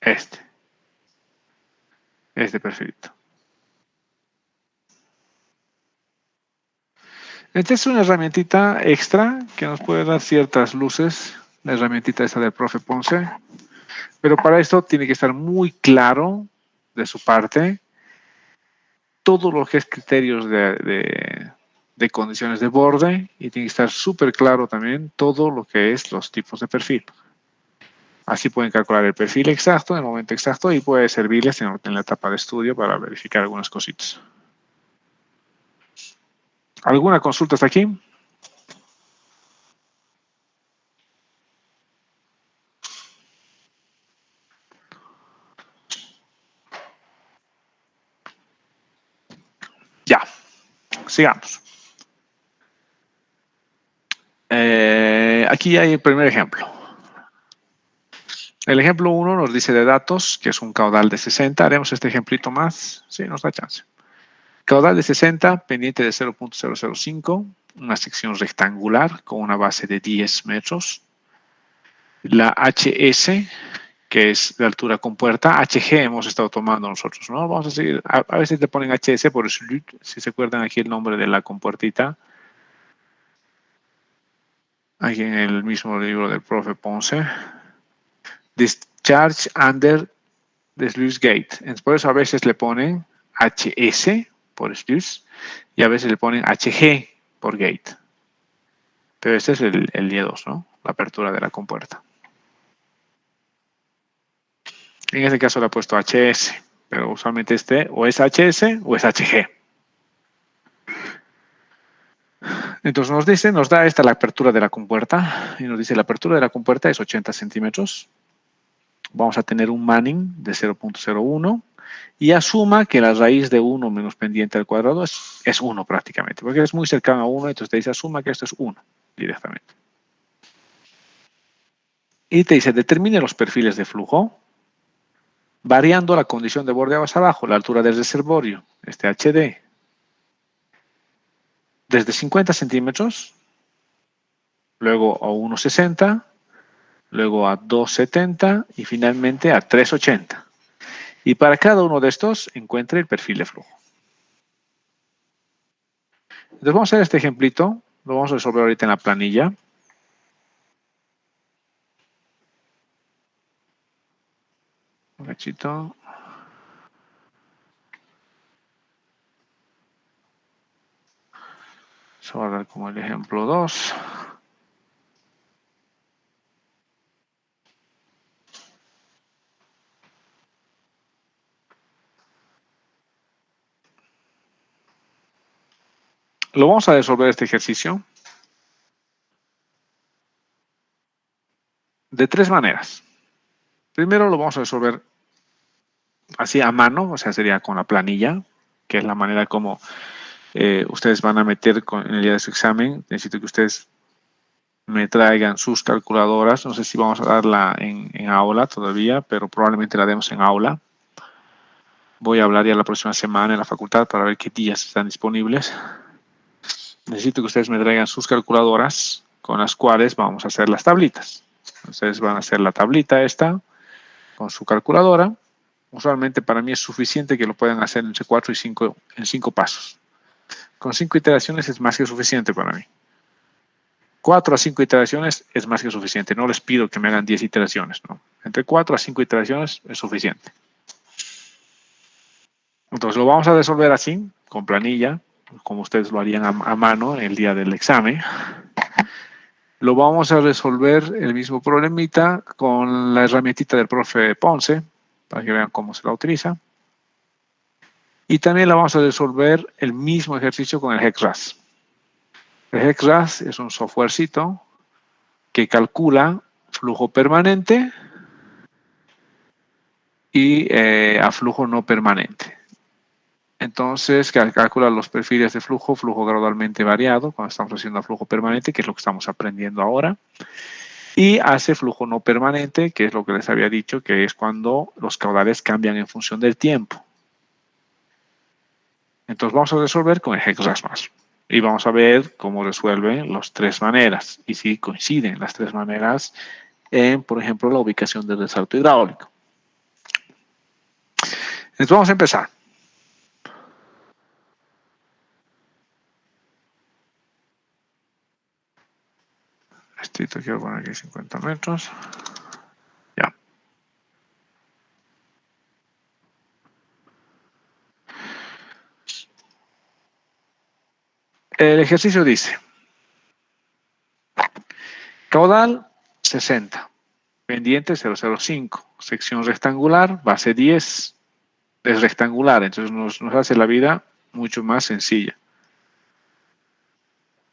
Este perfilito. Esta es una herramientita extra que nos puede dar ciertas luces, la herramientita esta del profe Ponce, pero para esto tiene que estar muy claro de su parte todo lo que es criterios de condiciones de borde y tiene que estar súper claro también todo lo que es los tipos de perfil. Así pueden calcular el perfil exacto en el momento exacto y puede servirles en la etapa de estudio para verificar algunas cositas. ¿Alguna consulta hasta aquí? Ya, sigamos. Aquí hay el primer ejemplo. El ejemplo 1 nos dice de datos, que es un caudal de 60. Haremos este ejemplito más. Sí, nos da chance. Caudal de 60, pendiente de 0.005, una sección rectangular con una base de 10 metros. La HS, que que es de altura compuerta. HG hemos estado tomando nosotros, ¿no? Vamos a seguir. A veces te ponen HS por eso, si se acuerdan aquí el nombre de la compuertita. Aquí en el mismo libro del profe Ponce. Discharge under the sluice gate. Por eso a veces le ponen HS por sluice y a veces le ponen HG por gate. Pero este es el Y2, ¿no? La apertura de la compuerta. En este caso le he puesto HS, pero usualmente este o es HS o es HG. Entonces nos da esta la apertura de la compuerta y nos dice la apertura de la compuerta es 80 centímetros. Vamos a tener un Manning de 0.01 y asuma que la raíz de 1 menos pendiente al cuadrado es 1 prácticamente, porque es muy cercano a 1, entonces te dice asuma que esto es 1 directamente. Y te dice determine los perfiles de flujo variando la condición de borde más abajo, la altura del reservorio, este HD, desde 50 centímetros, luego a 1,60, luego a 2,70 y finalmente a 3,80. Y para cada uno de estos encuentre el perfil de flujo. Entonces vamos a hacer este ejemplito, lo vamos a resolver ahorita en la planilla. Un cachito. Eso va a dar como el ejemplo 2. Lo vamos a resolver este ejercicio de 3 maneras. Primero lo vamos a resolver así a mano, o sea, sería con la planilla, que es la manera como ustedes van a meter en el día de su examen. Necesito que ustedes me traigan sus calculadoras. No sé si vamos a darla en aula todavía, pero probablemente la demos en aula. Voy a hablar ya la próxima semana en la facultad para ver qué días están disponibles. Necesito que ustedes me traigan sus calculadoras con las cuales vamos a hacer las tablitas. Ustedes van a hacer la tablita esta con su calculadora. Usualmente para mí es suficiente que lo puedan hacer entre 4 y 5 en 5 pasos. Con 5 iteraciones es más que suficiente para mí. 4 a 5 iteraciones es más que suficiente. No les pido que me hagan 10 iteraciones, ¿no? Entre 4 a 5 iteraciones es suficiente. Entonces lo vamos a resolver así, con planilla, como ustedes lo harían a mano el día del examen. Lo vamos a resolver el mismo problemita con la herramientita del profe Ponce, para que vean cómo se la utiliza. Y también la vamos a resolver el mismo ejercicio con el HexRAS. El HexRAS es un softwarecito que calcula flujo permanente y a flujo no permanente. Entonces, calcula los perfiles de flujo gradualmente variado, cuando estamos haciendo flujo permanente, que es lo que estamos aprendiendo ahora. Y hace flujo no permanente, que es lo que les había dicho, que es cuando los caudales cambian en función del tiempo. Entonces, vamos a resolver con el HexRAS+. Y vamos a ver cómo resuelven las 3 maneras. Y si coinciden las 3 maneras en, por ejemplo, la ubicación del resalto hidráulico. Entonces, vamos a empezar. Esto quiero poner aquí 50 metros. Ya. El ejercicio dice, caudal 60, pendiente 0,05, sección rectangular, base 10, es rectangular, entonces nos hace la vida mucho más sencilla.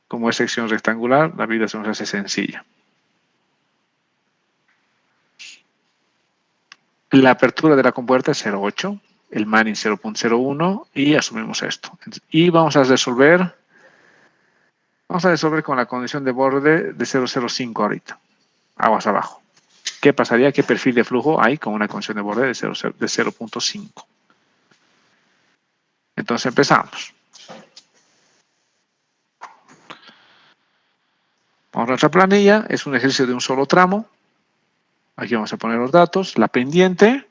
Como es sección rectangular, la vida se nos hace sencilla. La apertura de la compuerta es 0,8, el Manning 0.01 y asumimos esto. Y vamos a resolver con la condición de borde de 0,05 ahorita, aguas abajo. ¿Qué pasaría? ¿Qué perfil de flujo hay con una condición de borde de 0.5? Entonces empezamos. Vamos a nuestra planilla, es un ejercicio de un solo tramo. Aquí vamos a poner los datos. La pendiente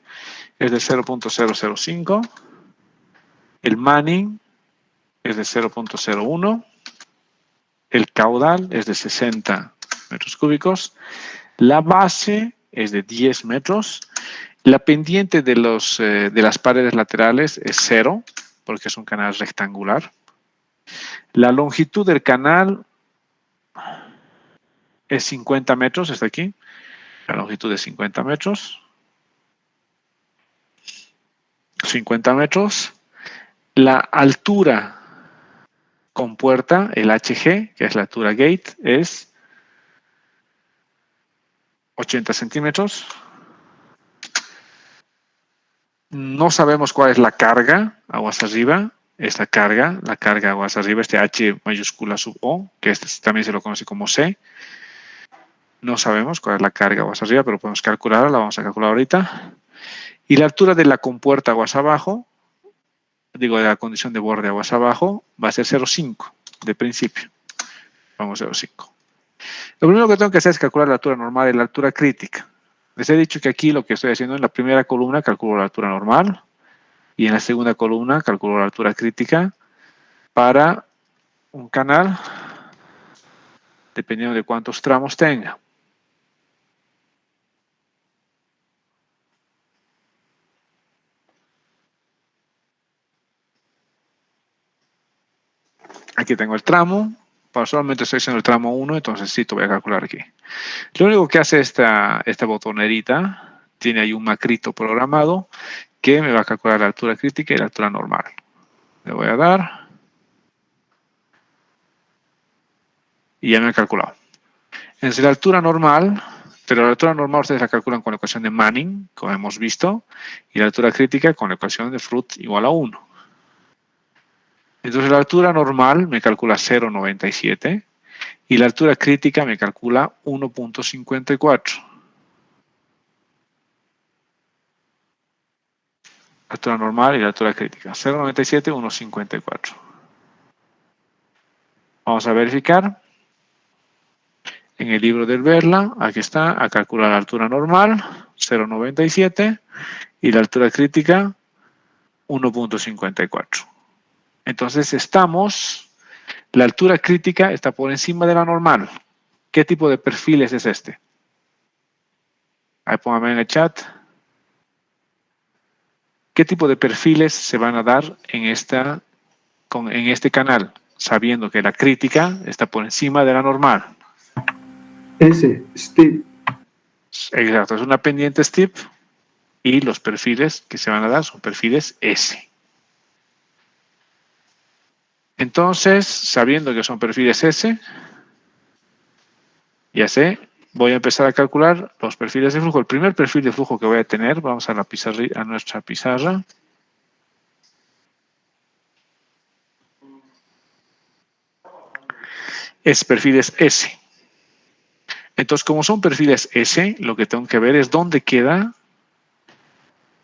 es de 0.005. El Manning es de 0.01. El caudal es de 60 metros cúbicos. La base es de 10 metros. La pendiente de las paredes laterales es 0, porque es un canal rectangular. La longitud del canal es 50 metros, está aquí. La longitud es 50 metros. 50 metros. La altura con puerta, el HG, que es la altura gate, es 80 centímetros. No sabemos cuál es la carga aguas arriba. Esta carga, la carga aguas arriba, este H mayúscula sub O, que este también se lo conoce como C. No sabemos cuál es la carga aguas arriba, pero podemos calcularla, la vamos a calcular ahorita. Y la altura de la compuerta aguas abajo, digo, de la condición de borde aguas abajo, va a ser 0,5 de principio. Vamos a 0,5. Lo primero que tengo que hacer es calcular la altura normal y la altura crítica. Les he dicho que aquí lo que estoy haciendo en la primera columna calculo la altura normal y en la segunda columna calculo la altura crítica para un canal dependiendo de cuántos tramos tenga. Aquí tengo el tramo. Solamente estoy haciendo el tramo 1, entonces sí, te voy a calcular aquí. Lo único que hace esta botonerita, tiene ahí un macrito programado que me va a calcular la altura crítica y la altura normal. Le voy a dar. Y ya me ha calculado. Entonces la altura normal, pero la altura normal ustedes la calculan con la ecuación de Manning, como hemos visto, y la altura crítica con la ecuación de Fruit igual a 1. Entonces la altura normal me calcula 0,97 y la altura crítica me calcula 1.54. La altura normal y la altura crítica. 0,97, 1.54. Vamos a verificar. En el libro del Verla, aquí está, a calcular la altura normal, 0,97, y la altura crítica, 1.54. Entonces la altura crítica está por encima de la normal. ¿Qué tipo de perfiles es este? Ahí póngame en el chat. ¿Qué tipo de perfiles se van a dar en este canal? Sabiendo que la crítica está por encima de la normal. S, steep. Exacto, es una pendiente steep y los perfiles que se van a dar son perfiles S. Entonces, sabiendo que son perfiles S, ya sé, voy a empezar a calcular los perfiles de flujo. El primer perfil de flujo que voy a tener, vamos a nuestra pizarra. Es perfiles S. Entonces, como son perfiles S, lo que tengo que ver es dónde queda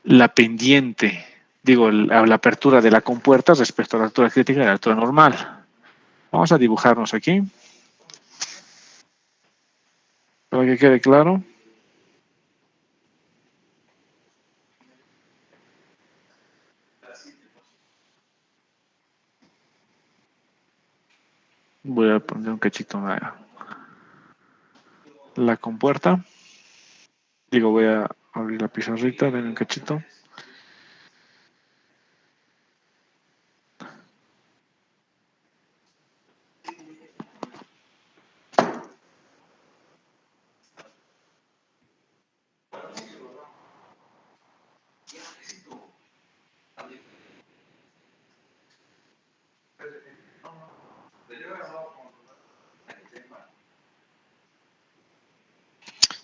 la pendiente, digo, la apertura de la compuerta respecto a la altura crítica y la altura normal. Vamos a dibujarnos aquí, para que quede claro. Voy a poner un cachito la compuerta. Digo, voy a abrir la pizarrita, denme un cachito.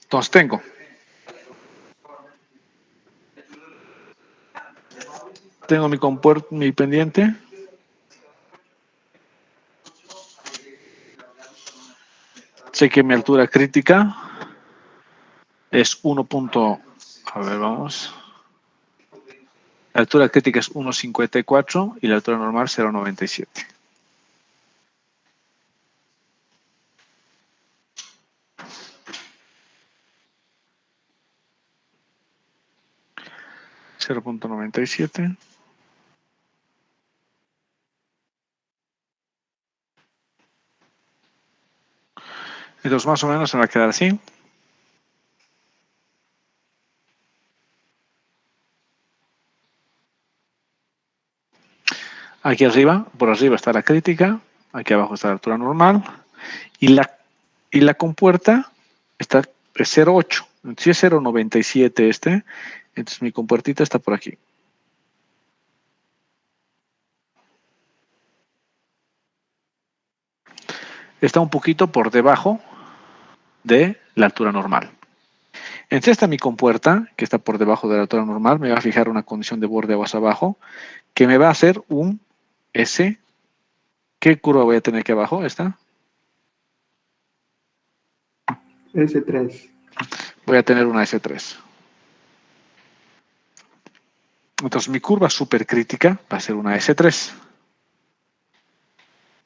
Entonces tengo mi pendiente. Sé que mi altura crítica es 1. A ver, vamos. La altura crítica es 1.54 y la altura normal 0.97. 0.97. Entonces más o menos se va a quedar así. Aquí arriba, por arriba está la crítica, aquí abajo está la altura normal y la compuerta está 0.8. Si es 0.97 entonces mi compuertita está por aquí. Está un poquito por debajo de la altura normal. Entonces esta mi compuerta, que está por debajo de la altura normal, me va a fijar una condición de borde aguas abajo, que me va a hacer un S. ¿Qué curva voy a tener aquí abajo? ¿Esta? S3. Voy a tener una S3. Entonces mi curva supercrítica va a ser una S3.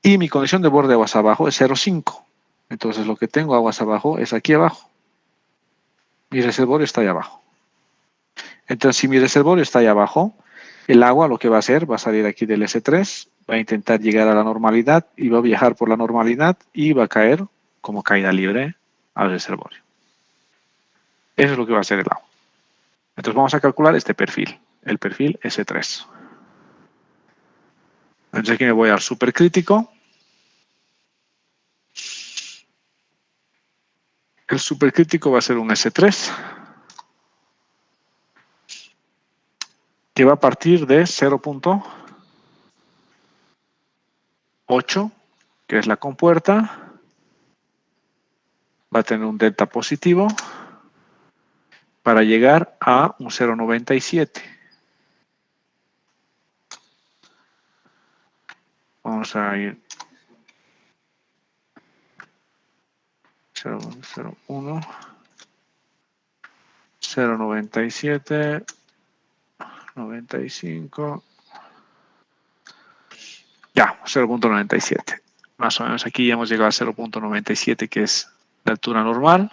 Y mi condición de borde aguas abajo es 0.5. Entonces lo que tengo aguas abajo es aquí abajo. Mi reservorio está ahí abajo. Entonces si mi reservorio está ahí abajo, el agua lo que va a hacer va a salir aquí del S3, va a intentar llegar a la normalidad y va a viajar por la normalidad y va a caer como caída libre al reservorio. Eso es lo que va a hacer el agua. Entonces vamos a calcular este perfil, el perfil S3. Entonces aquí me voy al supercrítico. El supercrítico va a ser un S3 que va a partir de 0.8, que es la compuerta. Va a tener un delta positivo para llegar a un 0.97. Vamos a ir 0.01, 0.97, 95. Ya, 0.97. Más o menos aquí ya hemos llegado a 0.97, que es la altura normal.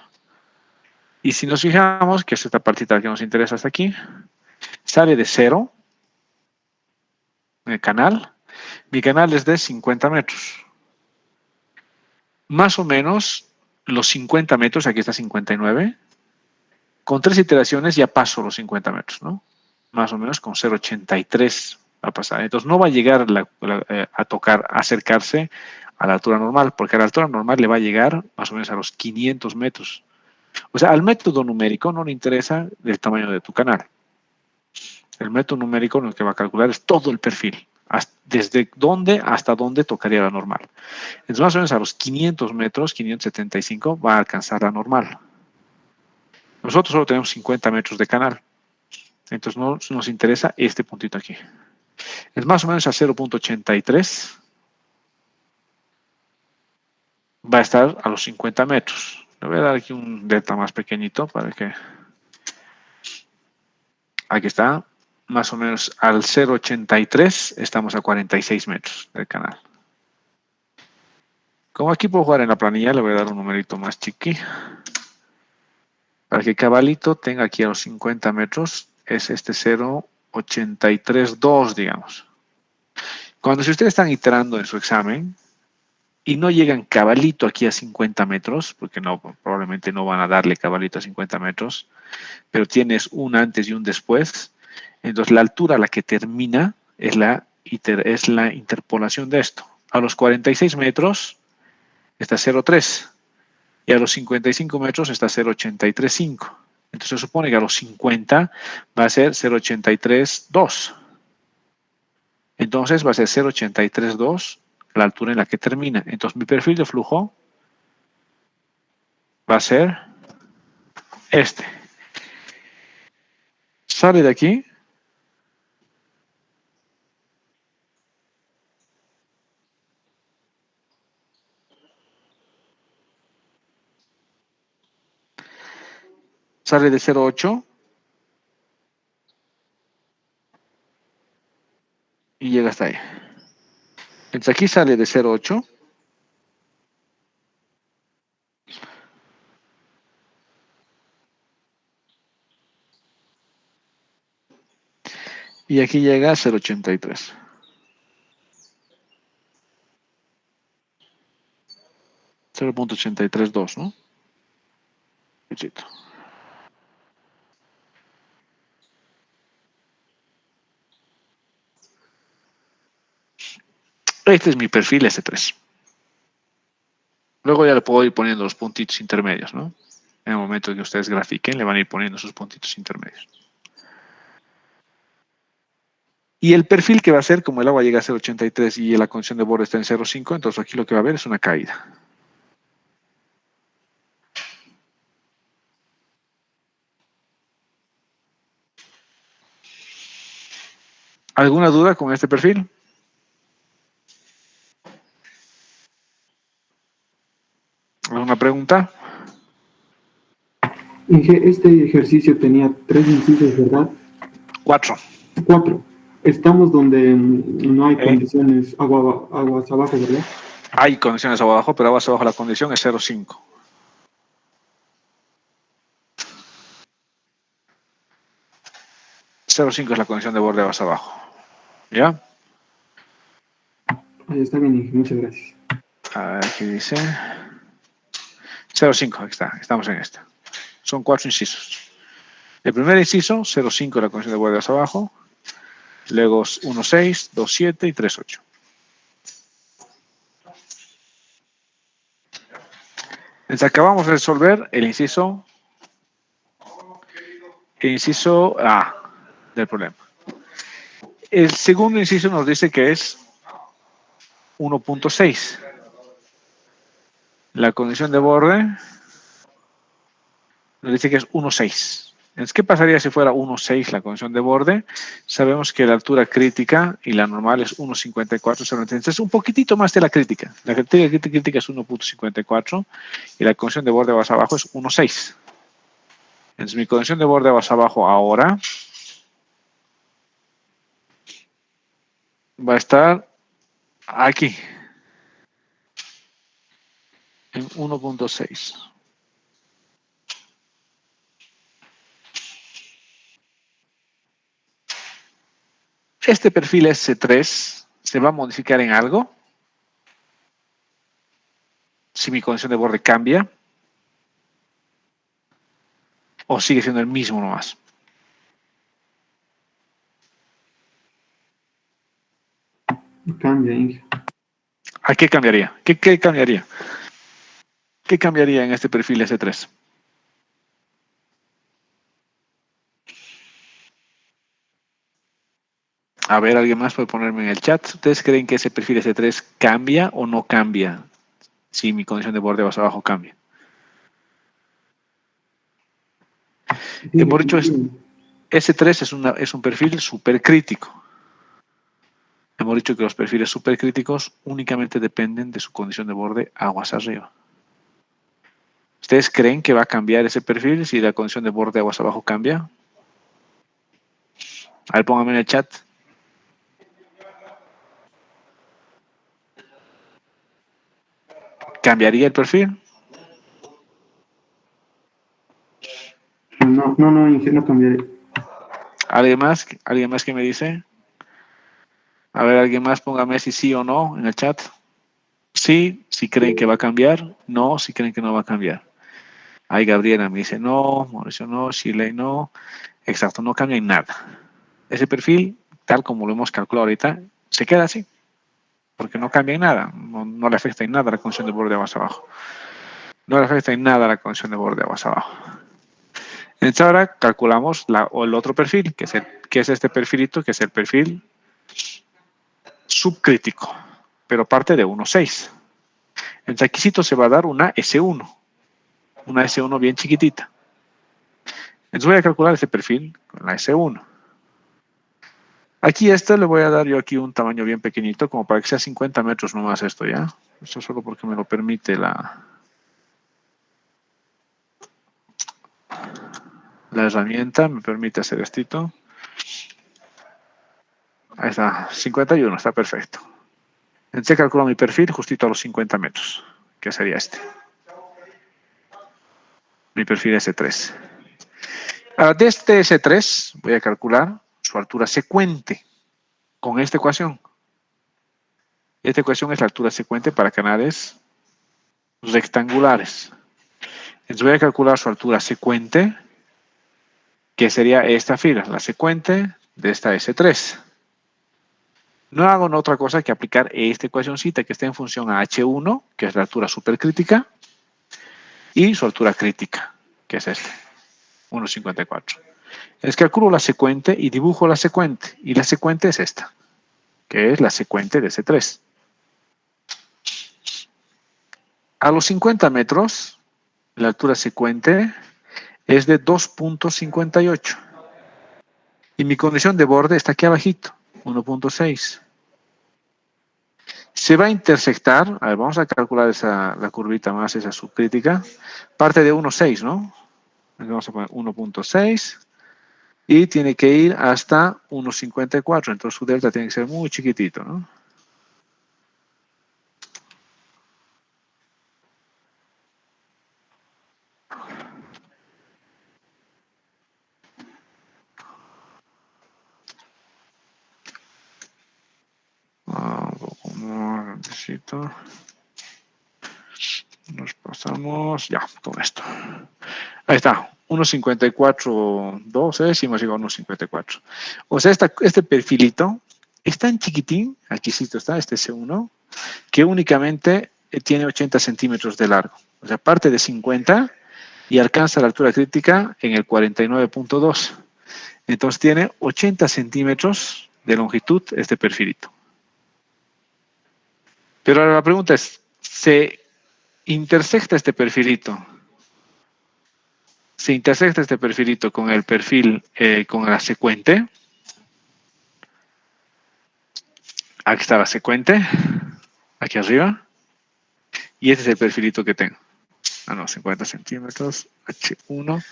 Y si nos fijamos, que es esta partita que nos interesa hasta aquí, sale de 0 en el canal. Mi canal es de 50 metros. Más o menos los 50 metros, aquí está 59. Con 3 iteraciones ya paso los 50 metros, ¿no? Más o menos con 0.83 va a pasar. Entonces no va a llegar a tocar, a acercarse a la altura normal, porque a la altura normal le va a llegar más o menos a los 500 metros. O sea, al método numérico no le interesa el tamaño de tu canal. El método numérico lo que va a calcular es todo el perfil, desde dónde hasta dónde tocaría la normal. Entonces, más o menos a los 500 metros, 575, va a alcanzar la normal. Nosotros solo tenemos 50 metros de canal. Entonces, no nos interesa este puntito aquí. Es más o menos a 0.83. Va a estar a los 50 metros. Le voy a dar aquí un delta más pequeñito para que... Aquí está. Más o menos al 0.83 estamos a 46 metros del canal. Como aquí puedo jugar en la planilla, le voy a dar un numerito más chiqui. Para que cabalito tenga aquí a los 50 metros, es este 0.832, digamos. Cuando si ustedes están iterando en su examen y no llegan cabalito aquí a 50 metros, porque no, probablemente no van a darle cabalito a 50 metros, pero tienes un antes y un después, entonces la altura a la que termina es la interpolación de esto. A los 46 metros está 0.3 y a los 55 metros está 0.835. Entonces se supone que a los 50 va a ser 0.832. Entonces va a ser 0.832 la altura en la que termina. Entonces mi perfil de flujo va a ser este. Sale de aquí. Sale de 0.8 y llega hasta ahí. Entonces aquí sale de 0.8. Y aquí llega a 0,83. 0,832, ¿no? Pichito. Este es mi perfil S3. Luego ya le puedo ir poniendo los puntitos intermedios, ¿no? En el momento que ustedes grafiquen, le van a ir poniendo sus puntitos intermedios. Y el perfil que va a ser, como el agua llega a 0,83 y la condición de borde está en 0,5, entonces aquí lo que va a haber es una caída. ¿Alguna duda con este perfil? ¿Alguna pregunta? Este ejercicio tenía 3 incisos, ¿verdad? 4. 4. Estamos donde no hay condiciones aguas abajo, ¿verdad? Hay condiciones abajo, pero aguas abajo la condición es 0,5. 0,5 es la condición de borde aguas abajo. ¿Ya? Ahí está bien, Inge, muchas gracias. A ver, aquí dice 0,5, aquí está, estamos en esta. Son 4 incisos. El primer inciso, 0,5 es la condición de borde aguas abajo. Luego 1,6, 2,7 y 3,8. Entonces acabamos de resolver el inciso A del problema. El segundo inciso nos dice que es 1,6. La condición de borde nos dice que es 1,6. Entonces, ¿qué pasaría si fuera 1,6 la condición de borde? Sabemos que la altura crítica y la normal es 1,54. Entonces, es un poquitito más de la crítica. La crítica es 1,54 y la condición de borde más abajo es 1,6. Entonces, mi condición de borde más abajo ahora va a estar aquí, en 1,6. Este perfil S3 se va a modificar en algo si mi condición de borde cambia o sigue siendo el mismo nomás. Cambia, Inge. ¿A qué cambiaría? ¿Qué cambiaría? ¿Qué cambiaría en este perfil S3? A ver, ¿alguien más puede ponerme en el chat? ¿Ustedes creen que ese perfil S3 cambia o no cambia si mi condición de borde más abajo cambia? Sí, Hemos dicho, S3 es un perfil supercrítico. Hemos dicho que los perfiles supercríticos únicamente dependen de su condición de borde aguas arriba. ¿Ustedes creen que va a cambiar ese perfil si la condición de borde aguas abajo cambia? A ver, pónganme en el chat. ¿Cambiaría el perfil? No, Inge, no cambiaré. ¿Alguien más? ¿Alguien más que me dice? A ver, alguien más póngame si sí o no en el chat. Sí, si creen que va a cambiar. No, si creen que no va a cambiar. Ahí Gabriela me dice no, Mauricio no, Shirley no. Exacto, no cambia en nada. Ese perfil, tal como lo hemos calculado ahorita, se queda así. Porque no cambia en nada. No le afecta en nada la condición de borde aguas abajo. No le afecta en nada la condición de borde aguas abajo. Entonces ahora calculamos el otro perfil, que es este perfilito, que es el perfil subcrítico, pero parte de 1,6. Entonces aquí se va a dar una S1 bien chiquitita. Entonces voy a calcular este perfil con la S1. Aquí le voy a dar yo aquí un tamaño bien pequeñito, como para que sea 50 metros nomás esto, ¿ya? Esto solo porque me lo permite la herramienta, me permite hacer esto. Ahí está, 51, está perfecto. Entonces calculo mi perfil justito a los 50 metros, que sería este. Mi perfil S3. Ahora, de este S3 voy a calcular su altura secuente con esta ecuación. Esta ecuación es la altura secuente para canales rectangulares. Entonces voy a calcular su altura secuente, que sería esta fila, la secuente de esta S3. No hago otra cosa que aplicar esta ecuacióncita que está en función a H1, que es la altura supercrítica, y su altura crítica, que es este, 1,54. Es calculo la secuente y dibujo la secuente, y la secuente es esta, que es la secuente de S3. A los 50 metros, la altura secuente es de 2,58. Y mi condición de borde está aquí abajito, 1,6. Se va a intersectar, a ver, vamos a calcular la curvita más, esa subcrítica, parte de 1,6, ¿no? Vamos a poner 1,6 y tiene que ir hasta 1,54, entonces su delta tiene que ser muy chiquitito, ¿no? Un poco más grandecito. Nos pasamos ya con esto. Ahí está, 1,54,2 es y hemos llegado a 1,54. O sea, este perfilito es tan chiquitín, aquí sí está, este C1, que únicamente tiene 80 centímetros de largo. O sea, parte de 50 y alcanza la altura crítica en el 49,2. Entonces tiene 80 centímetros de longitud este perfilito. Pero ahora la pregunta es, ¿se intersecta este perfilito? Se intersecta este perfilito con el perfil, con la secuente. Aquí está la secuente, aquí arriba. Y este es el perfilito que tengo. 50 centímetros, H1.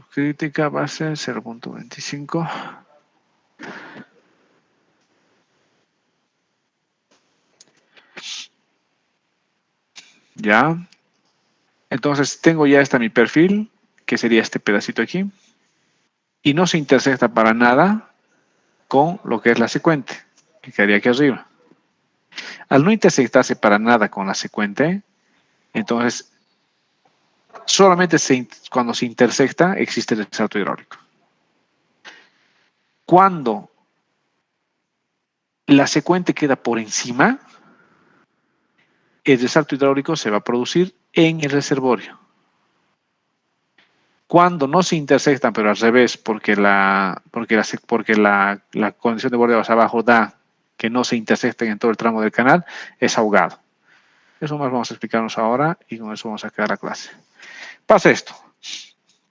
Crítica va a ser 0,25. Ya. Entonces tengo ya mi perfil, que sería este pedacito aquí. Y no se intersecta para nada con lo que es la secuente, que quedaría aquí arriba. Al no intersectarse para nada con la secuente, entonces solamente cuando se intersecta existe el resalto hidráulico. Cuando la secuente queda por encima, el resalto hidráulico se va a producir en el reservorio. Cuando no se intersectan, pero al revés, porque la condición de borde más abajo da que no se intersecten en todo el tramo del canal, es ahogado. Eso más vamos a explicarnos ahora y con eso vamos a quedar la clase. Pasa esto.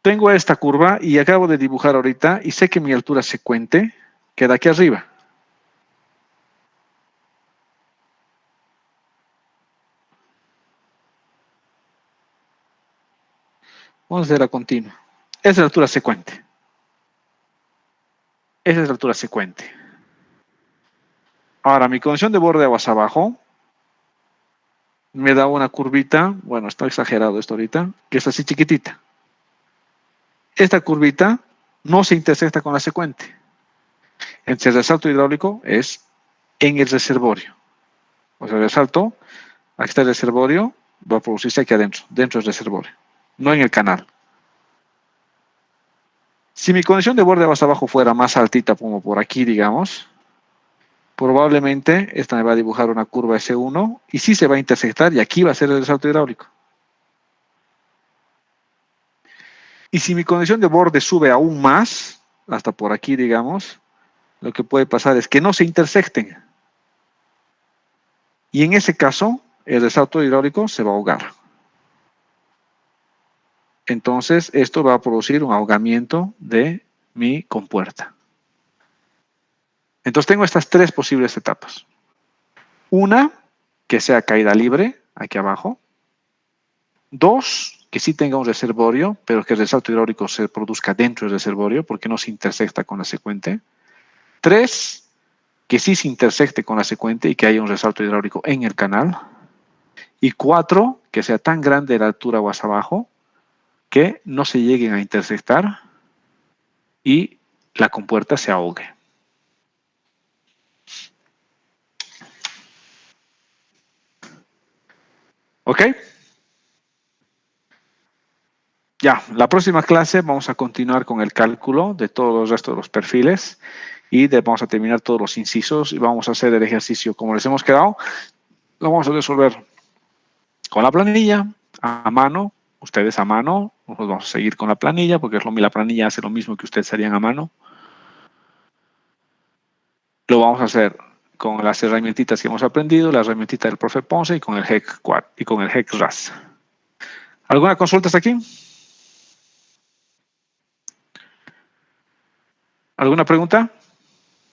Tengo esta curva y acabo de dibujar ahorita y sé que mi altura secuente queda aquí arriba. Vamos a hacer la continua. Esa es la altura secuente. Esa es la altura secuente. Ahora, mi condición de borde aguas abajo me da una curvita, bueno, está exagerado esto ahorita, que es así chiquitita. Esta curvita no se intersecta con la secuente. Entonces, el resalto hidráulico es en el reservorio. O sea, el resalto, aquí está el reservorio, va a producirse aquí adentro, dentro del reservorio, no en el canal. Si mi condición de borde aguas abajo fuera más altita, como por aquí, digamos, probablemente esta me va a dibujar una curva S1 y sí se va a intersectar y aquí va a ser el resalto hidráulico. Y si mi condición de borde sube aún más, hasta por aquí, digamos, lo que puede pasar es que no se intersecten. Y en ese caso, el resalto hidráulico se va a ahogar. Entonces, esto va a producir un ahogamiento de mi compuerta. Entonces, tengo estas tres posibles etapas. Una, que sea caída libre, aquí abajo. Dos, que sí tenga un reservorio, pero que el resalto hidráulico se produzca dentro del reservorio porque no se intersecta con la secuente. Tres, que sí se intersecte con la secuente y que haya un resalto hidráulico en el canal. Y cuatro, que sea tan grande la altura o hacia abajo que no se lleguen a intersectar y la compuerta se ahogue. ¿Ok? Ya, la próxima clase vamos a continuar con el cálculo de todos los restos de los perfiles y vamos a terminar todos los incisos y vamos a hacer el ejercicio como les hemos quedado. Lo vamos a resolver con la planilla, a mano, ustedes a mano. Nosotros vamos a seguir con la planilla porque la planilla hace lo mismo que ustedes harían a mano. Lo vamos a hacer con las herramientitas que hemos aprendido, la herramientita del profe Ponce y con el HEC4 y con el HEC-RAS. ¿Alguna consulta hasta aquí? ¿Alguna pregunta?